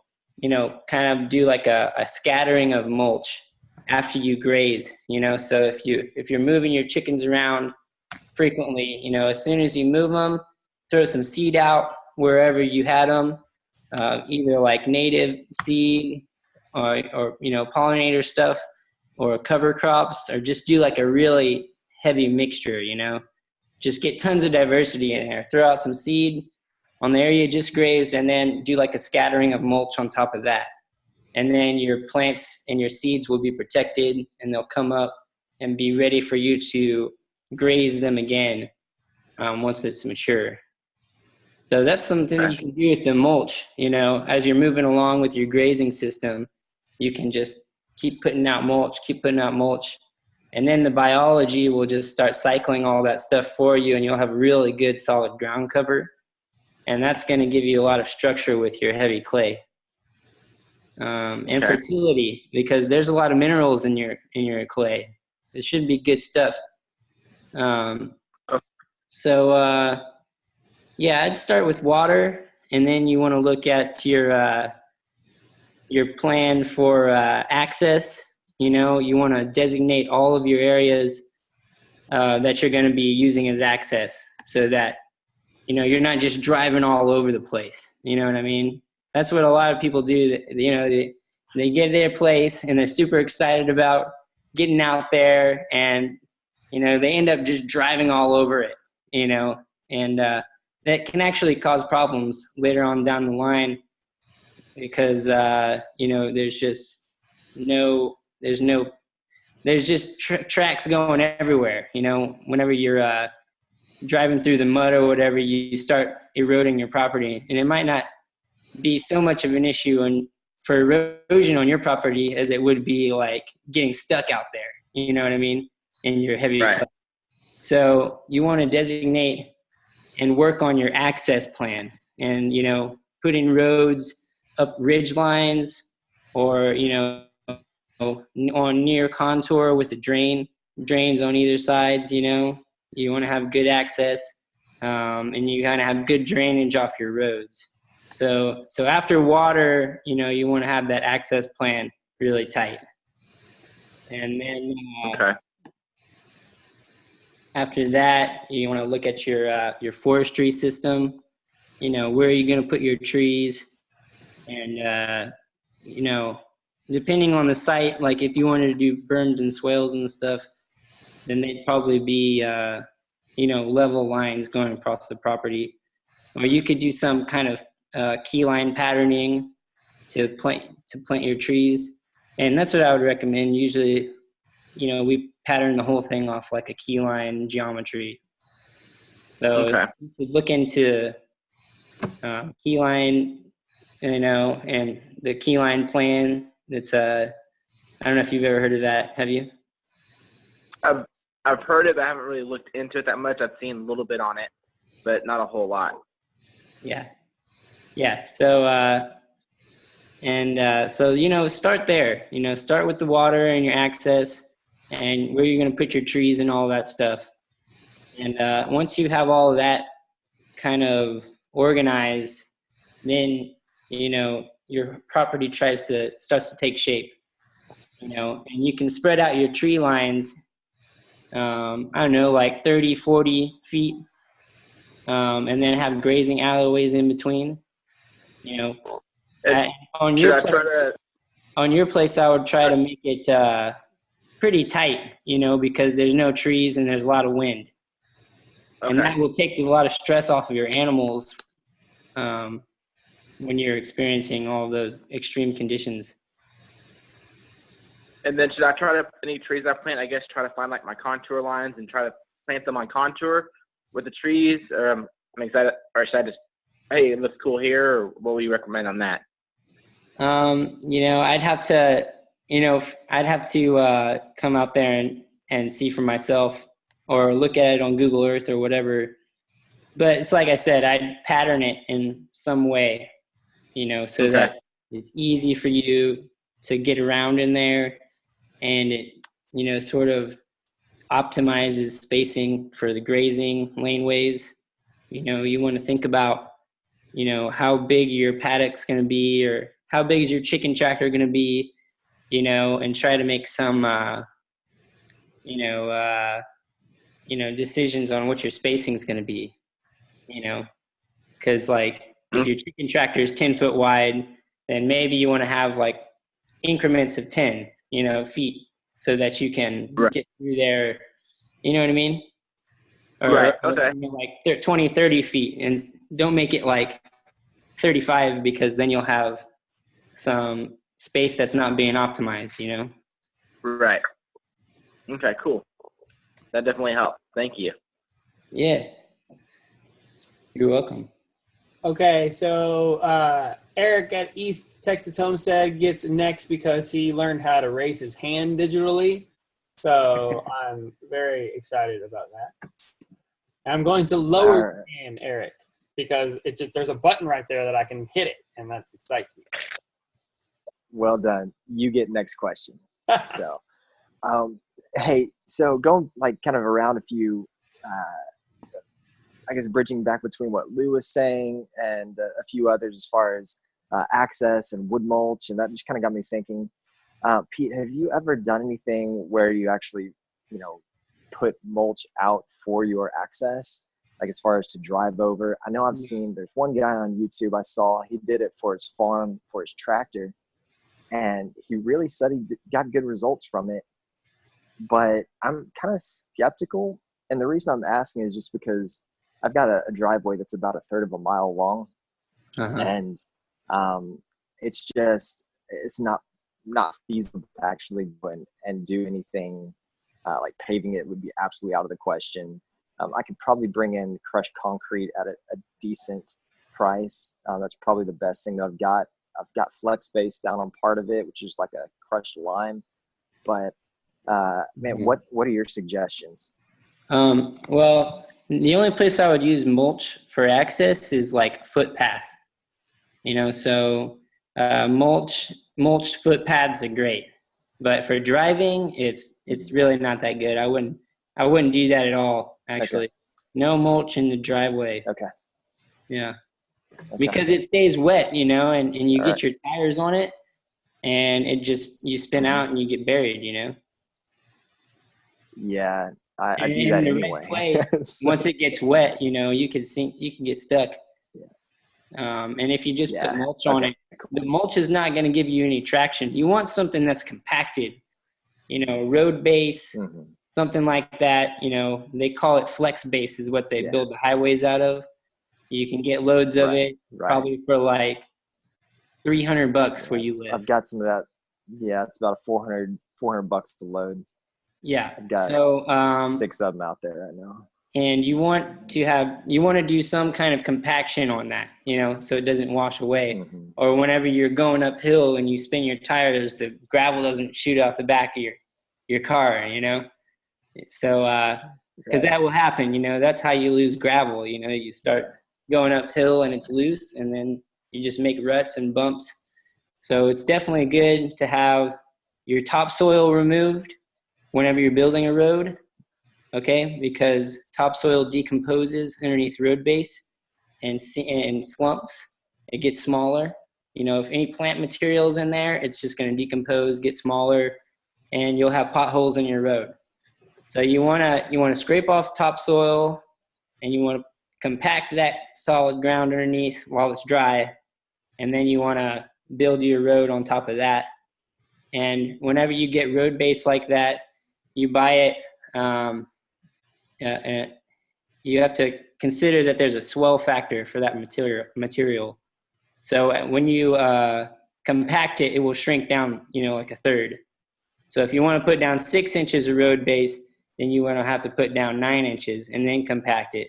of do like a scattering of mulch after you graze, so if you're moving your chickens around frequently, as soon as you move them, throw some seed out wherever you had them, either like native seed or pollinator stuff or cover crops, or just do like a really heavy mixture, just get tons of diversity in there. Throw out some seed on the area you just grazed, and then do like a scattering of mulch on top of that. And then your plants and your seeds will be protected, and they'll come up and be ready for you to graze them again once it's mature. So that's something you can do with the mulch, as you're moving along with your grazing system. You can just keep putting out mulch, and then the biology will just start cycling all that stuff for you, and you'll have really good solid ground cover. And that's going to give you a lot of structure with your heavy clay. And fertility, because there's a lot of minerals in your clay. It should be good stuff. I'd start with water, and then you want to look at your plan for access. You want to designate all of your areas that you're going to be using as access, so that you're not just driving all over the place. You know what I mean? That's what a lot of people do. They get their place and they're super excited about getting out there, and they end up just driving all over it. And that can actually cause problems later on down the line, because there's just tracks going everywhere. Whenever you're driving through the mud or whatever, you start eroding your property, and it might not be so much of an issue for erosion on your property as it would be like getting stuck out there. You know what I mean? In your heavy Right. clay. So you want to designate and work on your access plan, and put in roads up ridge lines, or on near contour with the drains on either sides. You want to have good access, and you kind of have good drainage off your roads. So after water, you want to have that access plan really tight. And then Okay. after that, you want to look at your forestry system. Where are you going to put your trees? And depending on the site, like if you wanted to do berms and swales and stuff, then they'd probably be level lines going across the property. Or you could do some kind of key line patterning to plant your trees. And that's what I would recommend. Usually, we pattern the whole thing off like a key line geometry. So Okay. you could look into key line, and the key line plan. It's I don't know if you've ever heard of that. Have you? I've heard it, but I haven't really looked into it that much. I've seen a little bit on it, but not a whole lot. Yeah. So start there. Start with the water and your access, and where you're going to put your trees and all that stuff. And once you have all of that kind of organized, then your property starts to take shape. And you can spread out your tree lines. I don't know, like 30, 40 feet, and then have grazing alleyways in between. On your place, I would try to make it pretty tight, because there's no trees and there's a lot of wind. Okay. And that will take a lot of stress off of your animals when you're experiencing all those extreme conditions. And then should I try to, any trees I plant, I guess try to find like my contour lines and try to plant them on contour with the trees? I'm excited, or should I just, hey, it looks cool here, or what would you recommend on that? I'd have to come out there and see for myself, or look at it on Google Earth or whatever. But it's like I said, I'd pattern it in some way, so that it's easy for you to get around in there, and it, sort of optimizes spacing for the grazing laneways. You want to think about, how big your paddock's going to be, or how big is your chicken tractor going to be, and try to make some, decisions on what your spacing is going to be, because like if your chicken tractor is 10 foot wide, then maybe you want to have like increments of 10, feet, so that you can get through there. You know what I mean? Or, Okay. Like 20, 30 feet, and don't make it like 35, because then you'll have some space that's not being optimized, Right. Okay, cool. That definitely helped. Thank you. Yeah. You're welcome. Okay, so Eric at East Texas Homestead gets next because he learned how to raise his hand digitally. So I'm very excited about that. I'm going to lower your hand, Eric, because there's a button right there that I can hit it, and that excites me. Well done. You get next question. So, hey, so going like kind of around a few, I guess bridging back between what Lou was saying and a few others as far as access and wood mulch, and that just kind of got me thinking. Pete, have you ever done anything where you actually, put mulch out for your access, like as far as to drive over? I know I've seen, there's one guy on YouTube I saw, he did it for his farm, for his tractor, and he really said he got good results from it. But I'm kind of skeptical, and the reason I'm asking is just because I've got a driveway that's about a third of a mile long, and it's not feasible to actually go and do anything like paving it would be absolutely out of the question. I could probably bring in crushed concrete at a decent price. That's probably the best thing that I've got. I've got flex base down on part of it, which is like a crushed lime. But man, what are your suggestions? Well, the only place I would use mulch for access is like footpath. So mulched footpaths are great, but for driving, it's really not that good. I wouldn't do that at all. Actually, no mulch in the driveway. Okay. Yeah, because it stays wet, and you get your tires on it, and you spin out and you get buried. Yeah, I do that anyway. Once it gets wet, you can get stuck. And if you just put mulch on it, the mulch is not going to give you any traction. You want something that's compacted, road base, something like that. They call it flex base is what they build the highways out of. You can get loads of it probably for like $300 where you live. I've got some of that. Yeah, it's about $400 a load. Yeah. I've got so 6 of them out there right now. And you want to do some kind of compaction on that, so it doesn't wash away. Or whenever you're going uphill and you spin your tires, the gravel doesn't shoot out the back of your car, So, because that will happen, that's how you lose gravel. You start going uphill and it's loose, and then you just make ruts and bumps. So it's definitely good to have your topsoil removed whenever you're building a road. Okay, because topsoil decomposes underneath road base and slumps. It gets smaller. If any plant material is in there, it's just going to decompose, get smaller, and you'll have potholes in your road. So you want to scrape off topsoil, and you want to compact that solid ground underneath while it's dry, and then you want to build your road on top of that. And whenever you get road base like that, you buy it. And you have to consider that there's a swell factor for that material. So when you compact it, it will shrink down, like a third. So if you want to put down 6 inches of road base, then you want to have to put down 9 inches and then compact it.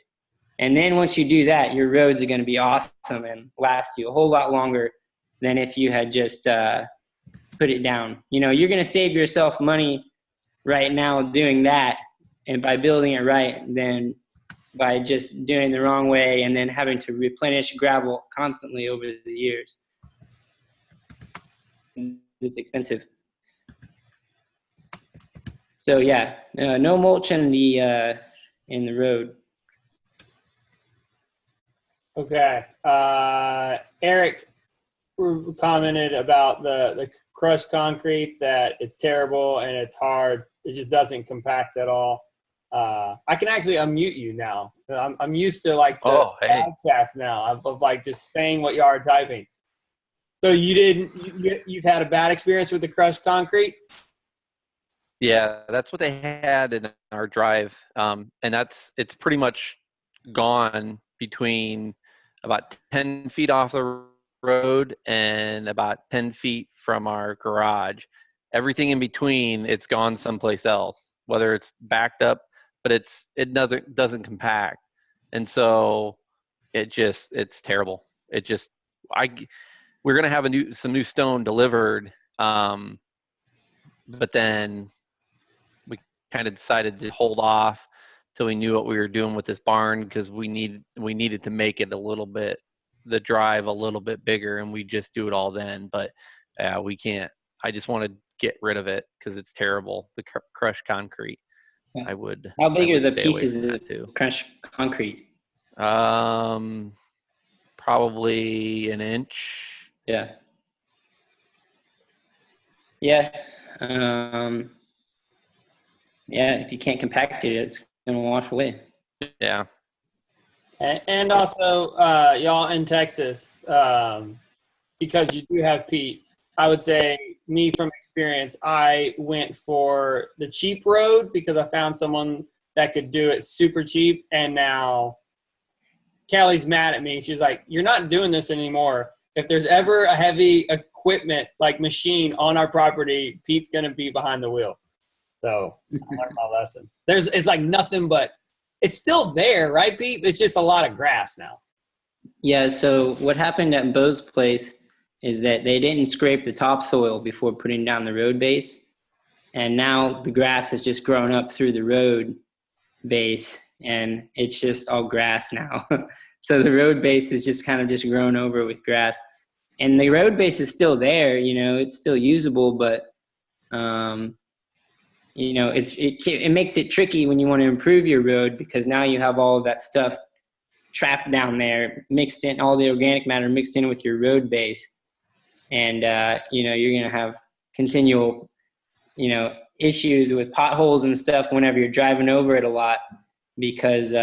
And then once you do that, your roads are going to be awesome and last you a whole lot longer than if you had just put it down. You're going to save yourself money right now doing that. And by building it right, then by just doing it the wrong way and then having to replenish gravel constantly over the years, it's expensive. So yeah, no mulch in the road. Okay. Eric commented about the crushed concrete, that it's terrible and it's hard. It just doesn't compact at all. I can actually unmute you now. I'm used to like the chats now of like just saying what you are typing. So you've had a bad experience with the crushed concrete? Yeah, that's what they had in our drive. And it's pretty much gone between about 10 feet off the road and about 10 feet from our garage. Everything in between, it's gone someplace else, whether it's backed up, but it doesn't compact. And so it's terrible. We're going to have some new stone delivered. But then we kind of decided to hold off till we knew what we were doing with this barn, because we needed to make it the drive a little bit bigger, and we just do it all then. But we can't. I just want to get rid of it because it's terrible. The crushed concrete. Yeah. I would. How big are the stay away pieces from of that too. crushed concrete? Probably an inch. Yeah. Yeah. Yeah. If you can't compact it, it's gonna wash away. Yeah. And also, y'all in Texas, because you do have peat, I would say, me from experience, I went for the cheap road because I found someone that could do it super cheap. And now Kelly's mad at me. She's like, "You're not doing this anymore. If there's ever a heavy equipment like machine on our property, Pete's going to be behind the wheel." So I learned my lesson. It's like nothing but, it's still there, right, Pete? It's just a lot of grass now. Yeah. So what happened at Bo's place is that they didn't scrape the topsoil before putting down the road base. And now the grass has just grown up through the road base, and it's just all grass now. So the road base is just kind of just grown over with grass. And the road base is still there, it's still usable, but, it makes it tricky when you want to improve your road, because now you have all of that stuff trapped down there, mixed in, all the organic matter mixed in with your road base. And, you're going to have continual, issues with potholes and stuff whenever you're driving over it a lot, because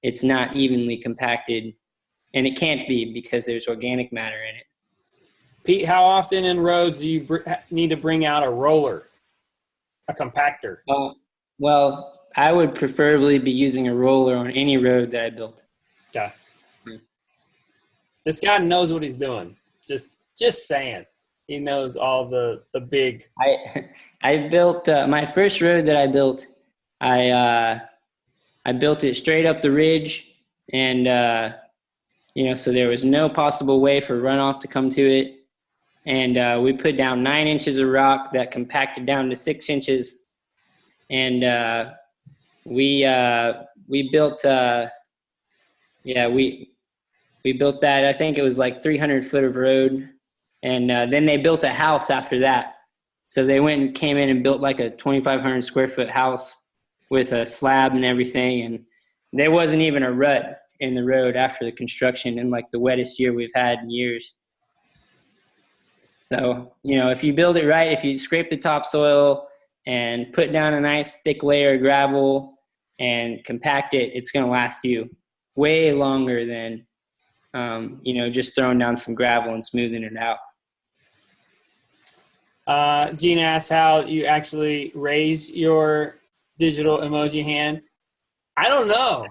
it's not evenly compacted, and it can't be because there's organic matter in it. Pete, how often in roads do you need to bring out a roller, a compactor? Well, I would preferably be using a roller on any road that I built. Okay. This guy knows what he's doing. Just saying. He knows all the big. I built my first road that I built. I built it straight up the ridge, and so there was no possible way for runoff to come to it. And we put down 9 inches of rock that compacted down to 6 inches, and we built we built that. I think it was like 300 foot of road. And then they built a house after that. So they went and came in and built like a 2,500 square foot house with a slab and everything. And there wasn't even a rut in the road after the construction, in like the wettest year we've had in years. So, if you build it right, if you scrape the topsoil and put down a nice thick layer of gravel and compact it, it's going to last you way longer than, just throwing down some gravel and smoothing it out. Gene asked how you actually raise your digital emoji hand. I don't know.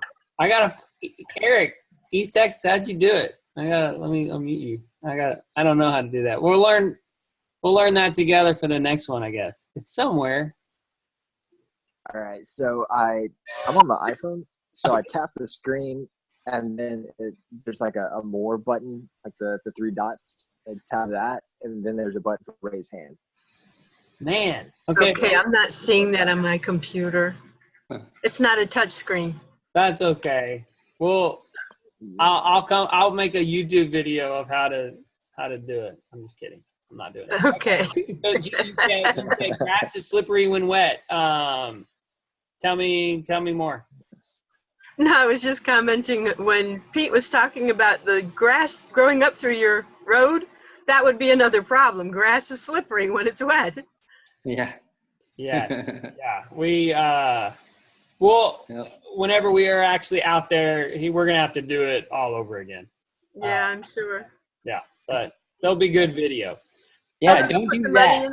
Eric, East Texas, how'd you do it? Let me unmute you. I don't know how to do that. We'll learn that together for the next one, I guess. It's somewhere. All right. So I'm on my iPhone. So I tap the screen, and then there's like a more button, like the 3 dots. I tap that, and then there's a button for raise hand. Man. Okay, I'm not seeing that on my computer. It's not a touch screen. That's okay. Well, I'll make a YouTube video of how to do it. I'm just kidding. I'm not doing it. Okay. So you say grass is slippery when wet. Tell me more. No, I was just commenting when Pete was talking about the grass growing up through your road. That would be another problem. Grass is slippery when it's wet. Yeah. Yes. Yeah. We whenever we are actually out there, we're gonna have to do it all over again. Yeah, I'm sure. Yeah, but there'll be good video. Yeah, don't do that.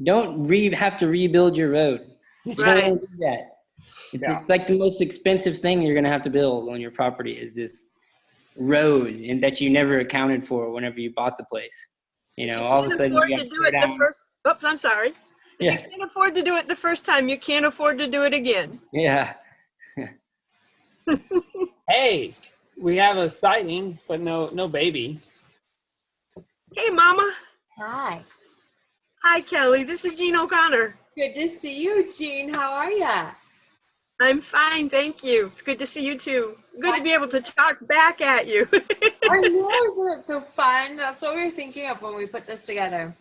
Don't have to rebuild your road. You don't want to do that. It's like the most expensive thing you're gonna have to build on your property is this road, and that you never accounted for whenever you bought the place. All of a sudden you got to do it the first. Oops, I'm sorry. If you can't afford to do it the first time, you can't afford to do it again. Yeah. Hey, we have a sighting, but no baby. Hey, Mama. Hi. Hi, Kelly. This is Jean O'Connor. Good to see you, Jean. How are ya? I'm fine, thank you. It's good to see you too. Good to be able to talk back at you. I know, isn't it so fun? That's what we were thinking of when we put this together.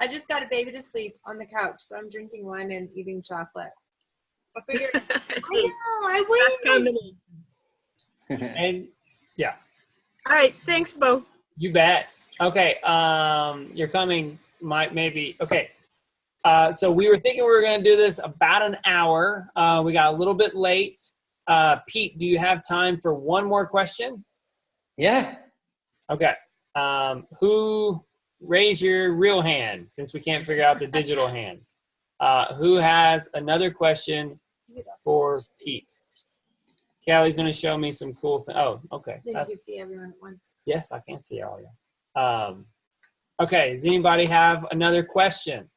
I just got a baby to sleep on the couch, so I'm drinking wine and eating chocolate. I figured, I win. And yeah. All right, thanks, Bo. You bet. Okay, you're coming. Maybe. Okay. So we were thinking we were going to do this about an hour. We got a little bit late. Pete, do you have time for one more question? Yeah. Okay. Who raise your real hand since we can't figure out the digital hands? Who has another question for Pete? Kelly's going to show me some cool things. Oh, okay. Then you can see everyone at once. Yes, I can see all you. Okay. Does anybody have another question?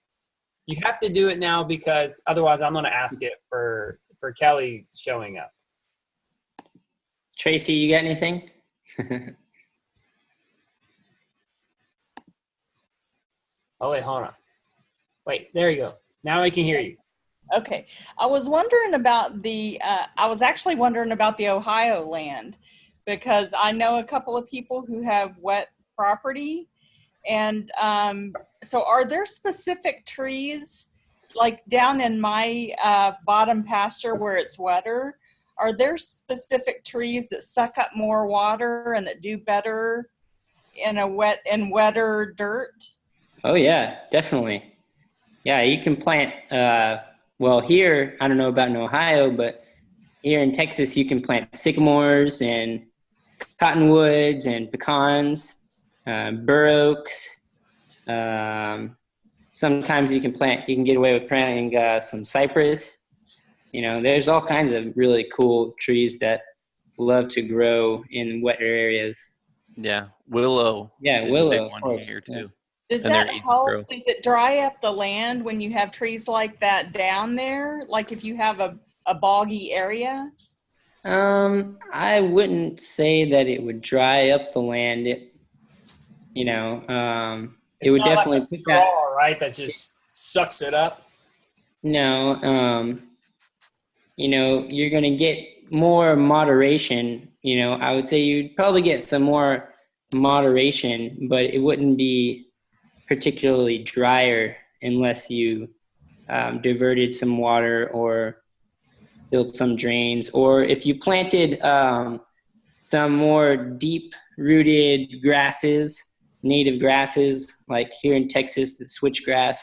You have to do it now because otherwise I'm going to ask it for Kelly showing up. Tracy, you got anything? Oh, wait, hold on. Wait, there you go. Now I can hear you. Okay. I was wondering about I was actually wondering about the Ohio land, because I know a couple of people who have wet property. And so are there specific trees, like down in my bottom pasture where it's wetter, are there specific trees that suck up more water and that do better in wetter dirt? Oh yeah, definitely. Yeah, you can plant, well here, I don't know about in Ohio, but here in Texas, you can plant sycamores and cottonwoods and pecans, bur oaks. Sometimes you can get away with planting some cypress. You know, there's all kinds of really cool trees that love to grow in wetter areas. Yeah, willow. Yeah, is willow, a big of one course, here yeah. too. Does And they're that easy to help? grow. Does it dry up the land when you have trees like that down there? Like if you have a boggy area? I wouldn't say that it would dry up the land. It It's would not definitely like a put that. straw, right? That just sucks it up. No, you're going to get more moderation. I would say you'd probably get some more moderation, but it wouldn't be particularly drier unless you diverted some water or built some drains, or if you planted some more deep-rooted grasses, native grasses, like here in Texas, the switchgrass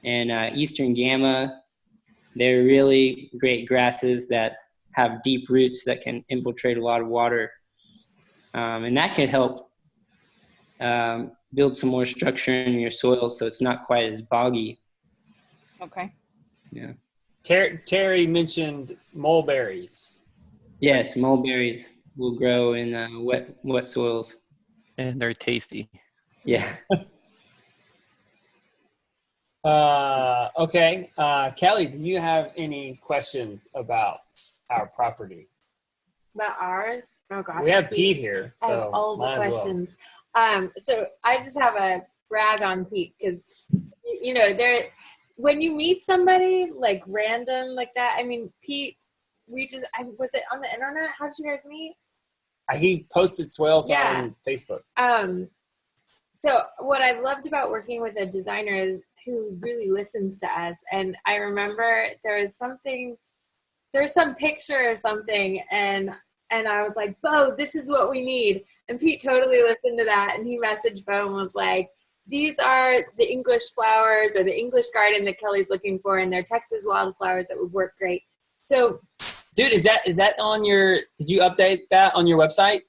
and eastern gamma. They're really great grasses that have deep roots that can infiltrate a lot of water. And that can help build some more structure in your soil so it's not quite as boggy. Okay. Yeah. Terry mentioned mulberries. Yes, mulberries will grow in wet soils. And they're tasty. Yeah. Okay. Kelly, do you have any questions about our property? About ours? Oh gosh. We have Pete here. I have So all the might as well. questions. So I just have a brag on Pete because, when you meet somebody like random like that, I mean, Pete, was it on the internet? How did you guys meet? He posted swales Yeah. on Facebook. So what I loved about working with a designer who really listens to us, and I remember there was some picture or something, and I was like, Bo, this is what we need. And Pete totally listened to that, and he messaged Bo and was like, these are the English flowers or the English garden that Kelly's looking for, and they're Texas wildflowers that would work great. So, dude, is that on your? Did you update that on your website?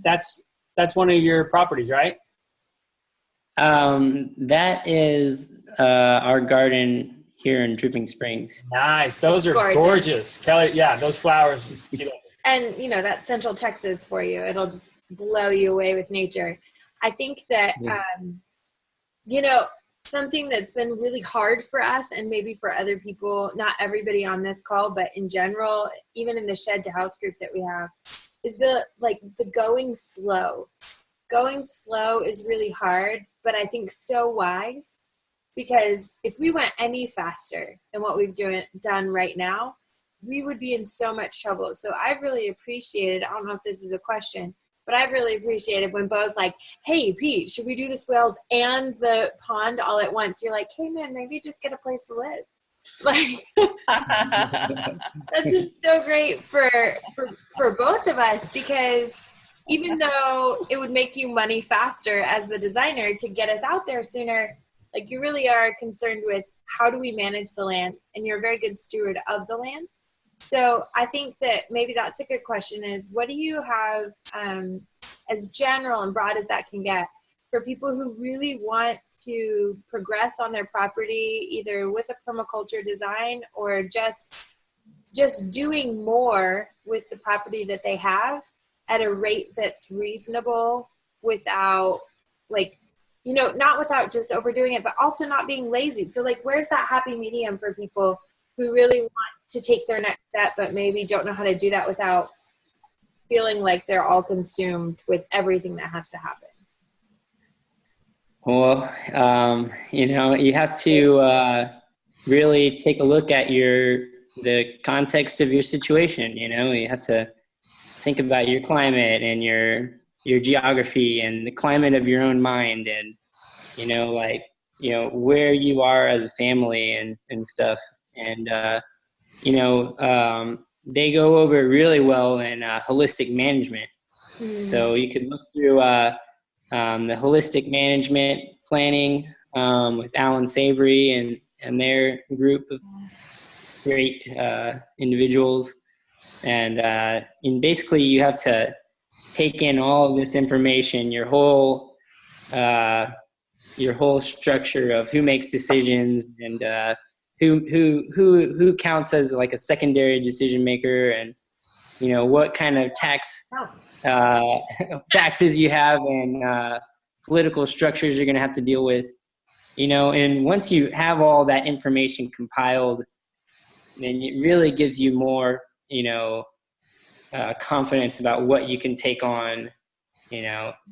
That's one of your properties, right? That is our garden here in Drooping Springs. Nice. Those are gorgeous. Kelly, yeah, those flowers. And, that's Central Texas for you. It'll just blow you away with nature. I think that, something that's been really hard for us and maybe for other people, not everybody on this call, but in general, even in the Shed to House group that we have, is the going slow. Going slow is really hard, but I think so wise, because if we went any faster than what we've done right now, we would be in so much trouble. So I really appreciated, I don't know if this is a question, but I really appreciated when Bo's like, hey, Pete, should we do the swales and the pond all at once? You're like, hey, man, maybe just get a place to live. Like, that's been so great for both of us, because even though it would make you money faster as the designer to get us out there sooner, like, you really are concerned with how do we manage the land, and you're a very good steward of the land. So I think that maybe that's a good question, is what do you have as general and broad as that can get for people who really want to progress on their property, either with a permaculture design or just doing more with the property that they have at a rate that's reasonable without, not without just overdoing it, but also not being lazy. So where's that happy medium for people who really want to take their next step, but maybe don't know how to do that without feeling like they're all consumed with everything that has to happen? Well, you have to really take a look at the context of your situation. You have to think about your climate and your geography and the climate of your own mind, and where you are as a family and stuff. And they go over really well in holistic management. So you could look through the holistic management planning with Alan Savory and their group of great individuals. And basically you have to take in all of this information, your whole structure of who makes decisions and who counts as like a secondary decision maker, and what kind of taxes you have, and political structures you're going to have to deal with. And once you have all that information compiled, then it really gives you more confidence about what you can take on.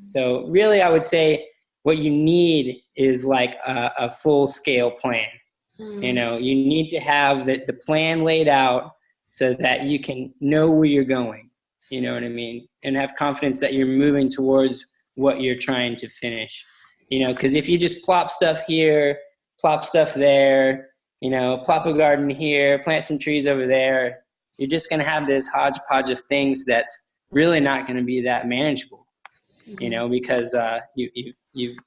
So really I would say what you need is like a full-scale plan. You need to have the plan laid out so that you can know where you're going, you know what I mean, and have confidence that you're moving towards what you're trying to finish. Because if you just plop stuff here, plop stuff there, plop a garden here, plant some trees over there, you're just going to have this hodgepodge of things that's really not going to be that manageable, because you've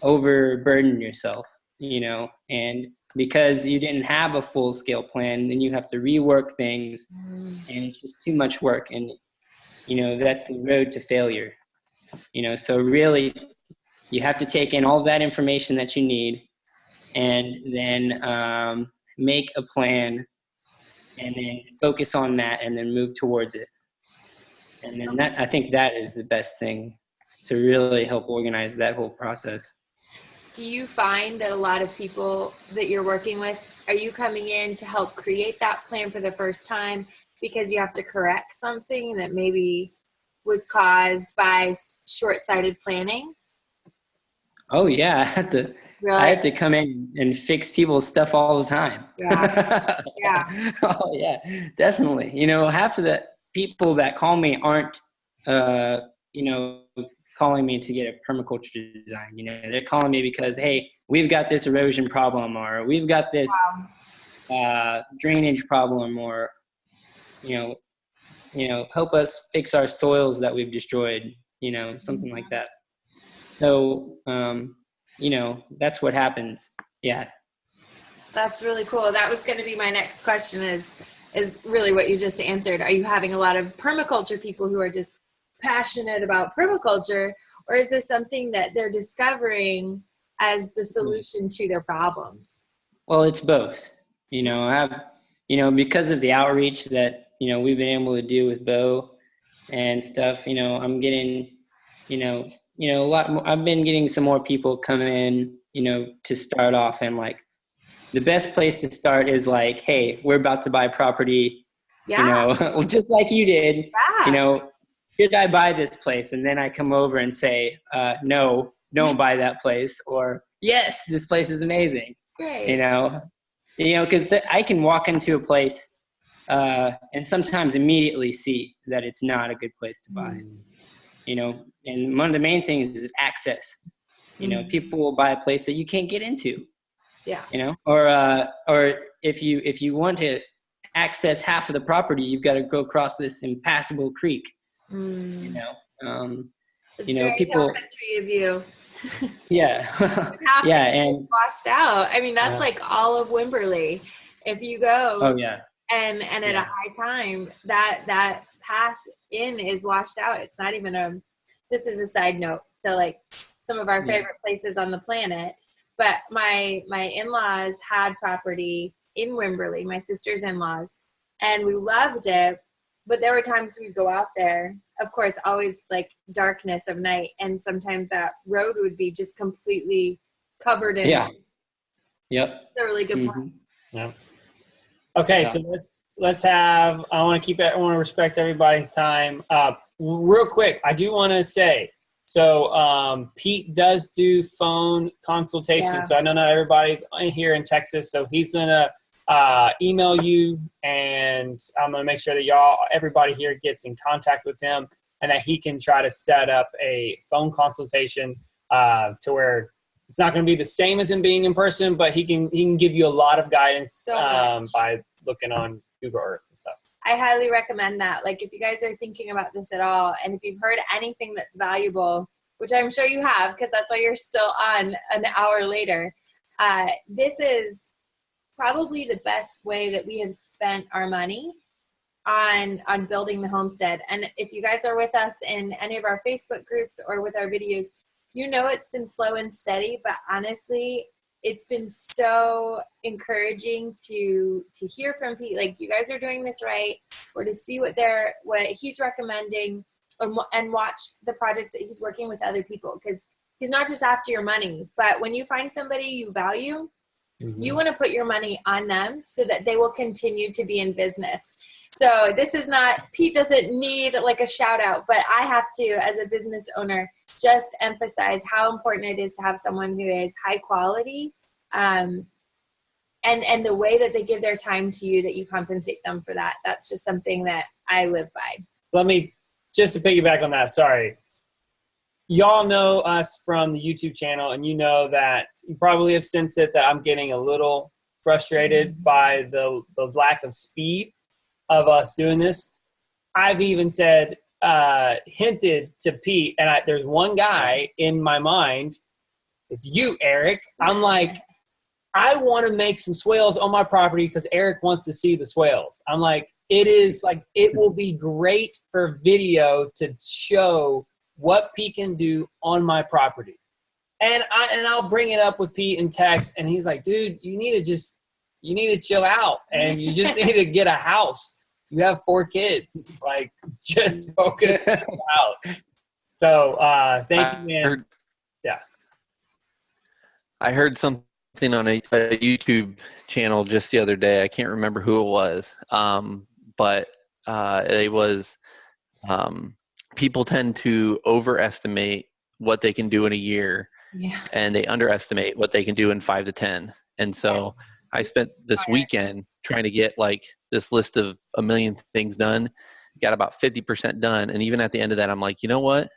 overburdened yourself, and because you didn't have a full-scale plan, then you have to rework things, and it's just too much work, and that's the road to failure. So really you have to take in all that information that you need, and then make a plan, and then focus on that, and then move towards it. And then I think that is the best thing to really help organize that whole process. Do you find that a lot of people that you're working with, are you coming in to help create that plan for the first time because you have to correct something that maybe was caused by short-sighted planning? Oh yeah, I have to come in and fix people's stuff all the time. Yeah. Yeah. Oh yeah, definitely. Half of the people that call me aren't calling me to get a permaculture design. They're calling me because, hey, we've got this erosion problem, or we've got this drainage problem, or help us fix our soils that we've destroyed, something like that. So that's what happens. Yeah. That's really cool. That was going to be my next question, is really what you just answered. Are you having a lot of permaculture people who are just passionate about permaculture, or is this something that they're discovering as the solution to their problems? Well, it's both. I have, because of the outreach that, we've been able to do with Bo and stuff, I'm getting, a lot more. I've been getting some more people come in, to start off, and like the best place to start is like, hey, we're about to buy property, just like you did, should I buy this place? And then I come over and say, no, don't buy that place. Or, yes, this place is amazing. Great. Because I can walk into a place and sometimes immediately see that it's not a good place to buy. And one of the main things is access. People will buy a place that you can't get into. Yeah. Or if you want to access half of the property, you've got to go across this impassable creek. It's very people. hill country of you. Yeah. Yeah, and washed out. I mean, that's like all of Wimberley. If you go. Oh yeah. And at a high time, that pass in is washed out. It's not even this is a side note. So like some of our favorite places on the planet, but my in-laws had property in Wimberley, my sister's in-laws, and we loved it. But there were times we'd go out there, of course, always like darkness of night. And sometimes that road would be just completely covered in. Yeah. Yep. It's a really good point. Yeah. Okay. So let's have, I want to respect everybody's time. Real quick, I do want to say, So Pete does do phone consultation. Yeah. So I know not everybody's here in Texas. So he's going to email you, and I'm going to make sure that everybody here gets in contact with him, and that he can try to set up a phone consultation to where it's not going to be the same as him being in person, but he can give you a lot of guidance by looking on Google Earth and stuff. I highly recommend that. Like, if you guys are thinking about this at all, and if you've heard anything that's valuable, which I'm sure you have, because that's why you're still on an hour later, this is probably the best way that we have spent our money on building the homestead. And if you guys are with us in any of our Facebook groups or with our videos, you know it's been slow and steady, but honestly, it's been so encouraging to hear from Pete. Like, you guys are doing this right, or to see what he's recommending, and watch the projects that he's working with other people, because he's not just after your money. But when you find somebody you value, you want to put your money on them so that they will continue to be in business. So this is not, Pete doesn't need like a shout out, but I have to, as a business owner, just emphasize how important it is to have someone who is high quality, and the way that they give their time to you, that you compensate them for that. That's just something that I live by. Let me, just to piggyback on that, sorry. Y'all know us from the YouTube channel, and you know that you probably have sensed it, that I'm getting a little frustrated by the lack of speed of us doing this. I've even said, hinted to Pete, and there's one guy in my mind. It's you, Eric. I'm like, I want to make some swales on my property because Eric wants to see the swales. I'm like, it will be great for video to show what Pete can do on my property. And I'll bring it up with Pete in text, and he's like, dude, you need to chill out, and you just need to get a house. You have 4 kids. Like, just focus on the house. So thank you, man. I heard something on a YouTube channel just the other day. I can't remember who it was, but it was people tend to overestimate what they can do in a year, and they underestimate what they can do in 5 to 10. And so I spent this weekend trying to get like this list of 1 million things done, got about 50% done. And even at the end of that, I'm like, you know what?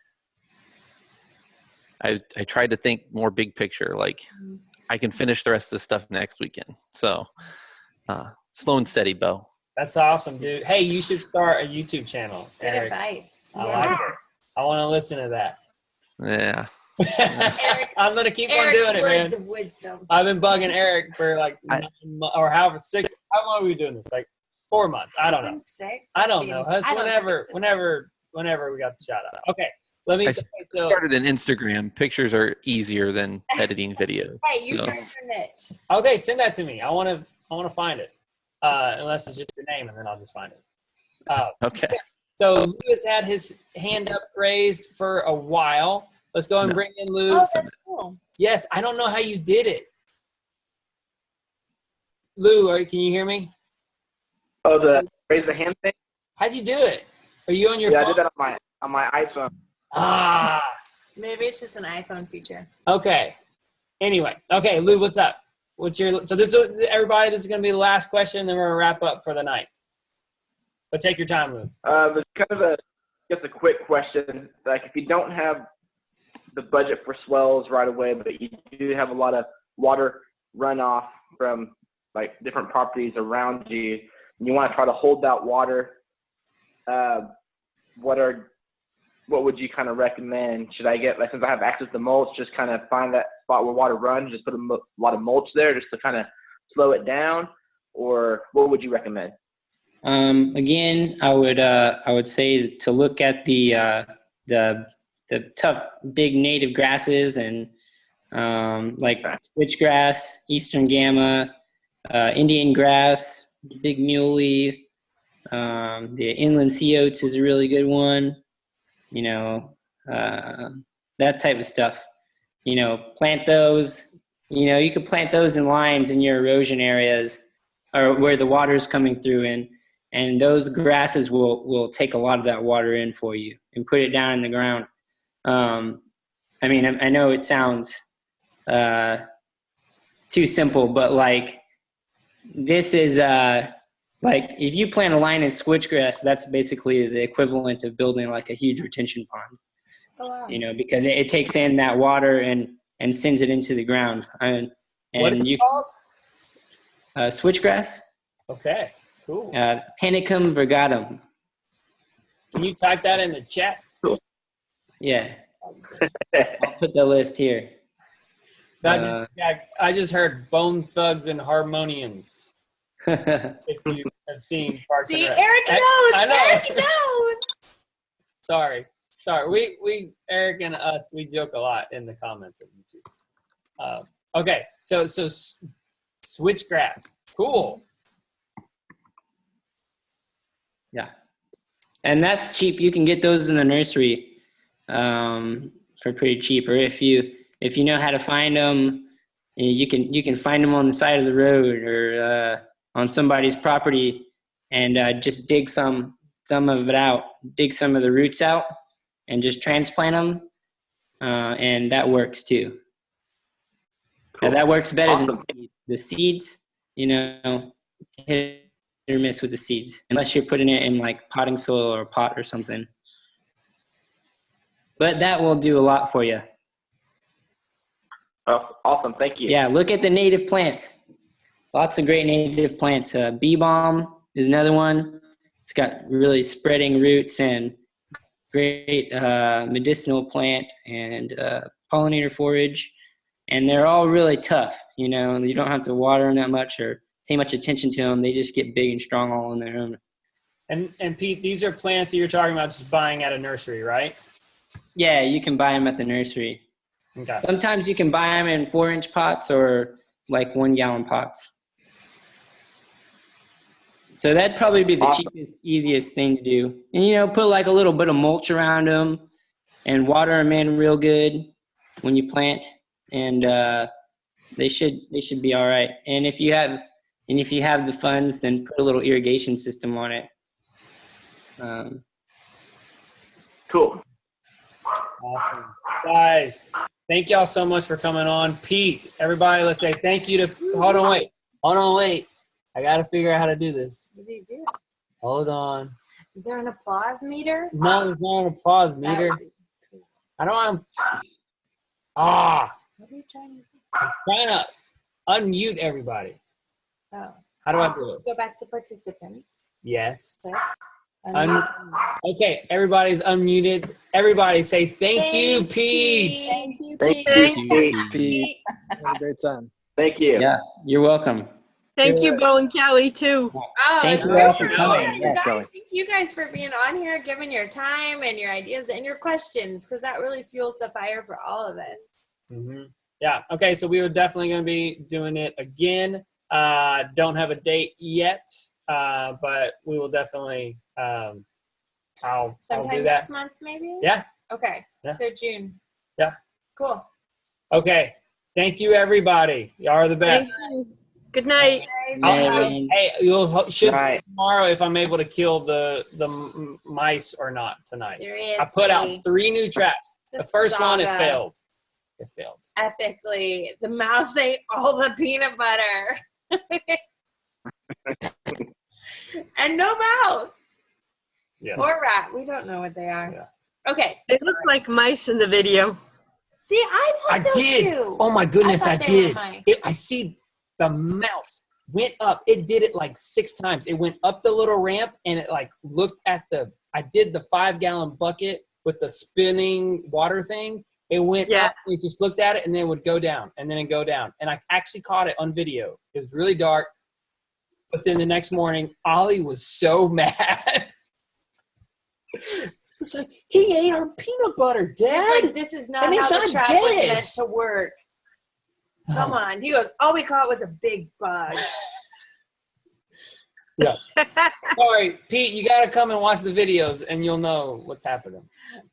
I tried to think more big picture. Like, I can finish the rest of the stuff next weekend. So slow and steady, Bo. That's awesome, dude. Hey, you should start a YouTube channel, Eric. Good advice. I like it. I want to listen to that. Yeah. I'm gonna keep on doing it, man. Words of wisdom. I've been bugging Eric for like 9 months, or however 6. How long are we doing this? Like 4 months. I don't know. 6? I don't know. That's whenever we got the shout out. Okay. Let me. I started an Instagram. Pictures are easier than editing videos. Hey, you found your niche. Okay, send that to me. I want to find it. Unless it's just your name, and then I'll just find it. Okay. So Lou has had his hand up raised for a while. Let's go and bring in Lou. Oh, that's cool. Yes, I don't know how you did it. Lou, can you hear me? Oh, the raise the hand thing? How'd you do it? Are you on your phone? I did that on my iPhone. Maybe it's just an iPhone feature. Okay. Anyway, okay, Lou, what's up? So this is everybody. This is going to be the last question, then we're gonna wrap up for the night. But take your time, Lou. It's kind of a quick question. Like, if you don't have the budget for swells right away, but you do have a lot of water runoff from like different properties around you, and you want to try to hold that water, what would you kind of recommend? Should I get, like, since I have access to mulch, just kind of find that spot where water runs, just put a lot of mulch there just to kind of slow it down, or what would you recommend? Again, I would say to look at the tough big native grasses and like switchgrass, eastern gamma, Indian grass, big muley, the inland sea oats is a really good one. You know, that type of stuff. You know, plant those. You know, you could plant those in lines in your erosion areas, or where the water is coming through in. And those grasses will take a lot of that water in for you and put it down in the ground. I mean, I know it sounds too simple, but like this is like if you plant a line of switchgrass, that's basically the equivalent of building like a huge retention pond. Oh, wow. You know, because it takes in that water and sends it into the ground. And What is it called? Switchgrass. Okay, cool. Panicum virgatum. Can you type that in the chat? Yeah. I'll put the list here. I just heard Bone Thugs and Harmoniums. If you have seen Parks and See, Rec. Eric knows. I know. Eric knows. Sorry. We Eric and us, we joke a lot in the comments of YouTube. Okay, so switchgrass. Cool. Yeah. And that's cheap. You can get those in the nursery for pretty cheap. Or if you know how to find them, you can find them on the side of the road or on somebody's property, and just dig some of it out. Dig some of the roots out and just transplant them, and that works too. Cool. That works better Awesome. than the seeds. You know, hit or miss with the seeds, unless you're putting it in like potting soil or a pot or something. But that will do a lot for you. Oh, awesome. Thank you. Yeah, look at the native plants. Lots of great native plants. Bee balm is another one. It's got really spreading roots and great medicinal plant and pollinator forage. And they're all really tough. You know, you don't have to water them that much or pay much attention to them. They just get big and strong all on their own. And Pete, these are plants that you're talking about just buying at a nursery, right? Yeah, you can buy them at the nursery. Okay. Sometimes you can buy them in 4-inch pots or like 1-gallon pots. So that'd probably be the cheapest, easiest thing to do. And, you know, put like a little bit of mulch around them and water them in real good when you plant. And they should be all right. And if you have the funds, then put a little irrigation system on it. Cool. Awesome. Guys, thank y'all so much for coming on. Pete, everybody, let's say thank you to, hold on, wait. I got to figure out how to do this. What do you do? Hold on. Is there an applause meter? No, there's not an applause meter. I don't want to. What are you trying to do? I'm trying to unmute everybody. Oh. How do I do it? Go back to participants. Yes. Check. Okay, everybody's unmuted. Everybody say thank you, Thanks, Pete. Thank you, Thank Pete. you. Pete. Have a great time. Thank you. Yeah, you're welcome. Thank you, Bo and Kelly, too. Oh, Thank it's you so all for fun. coming. Thanks, Guys, Kelly. thank you guys for being on here, giving your time and your ideas and your questions, because that really fuels the fire for all of us. Mm-hmm. Yeah. Okay. So we are definitely going to be doing it again. Don't have a date yet, but we will definitely. I'll Sometime do that. next month, maybe? Yeah. Okay. Yeah. So June. Yeah. Cool. Okay. Thank you, everybody. You are the best. Thank you. Good night. Guys, Hey, you'll should Right. see tomorrow if I'm able to kill the mice or not tonight. seriously. I put out 3 new traps. The first one, it saga. failed. It failed. Epically. The mouse ate all the peanut butter. And no mouse. Yes. Or rat. We don't know what they are. Yeah. Okay. They look like mice in the video. See, I I thought so did. too. Oh my goodness, I thought they were did. mice. I see the mouse went up. It did it like 6 times. It went up the little ramp and it like looked at I did the 5-gallon bucket with the spinning water thing. It went up, it just looked at it and then it would go down and then it'd go down. And I actually caught it on video. It was really dark. But then the next morning, Ollie was so mad. It's like, he ate our peanut butter, Dad. Like, this is not And he's how the not trap was dead. meant to work. Come on. He goes, all we caught was a big bug. Yeah. Sorry, Pete, you got to come and watch the videos and you'll know what's happening.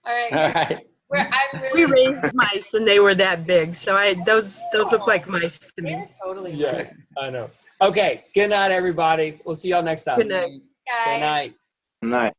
All right. All right. I'm We really raised mice and they were that big, so those look like mice to me. They're totally Yes, I know. Okay, good night, everybody. We'll see y'all next time. Good night. Guys. Good night. Nice.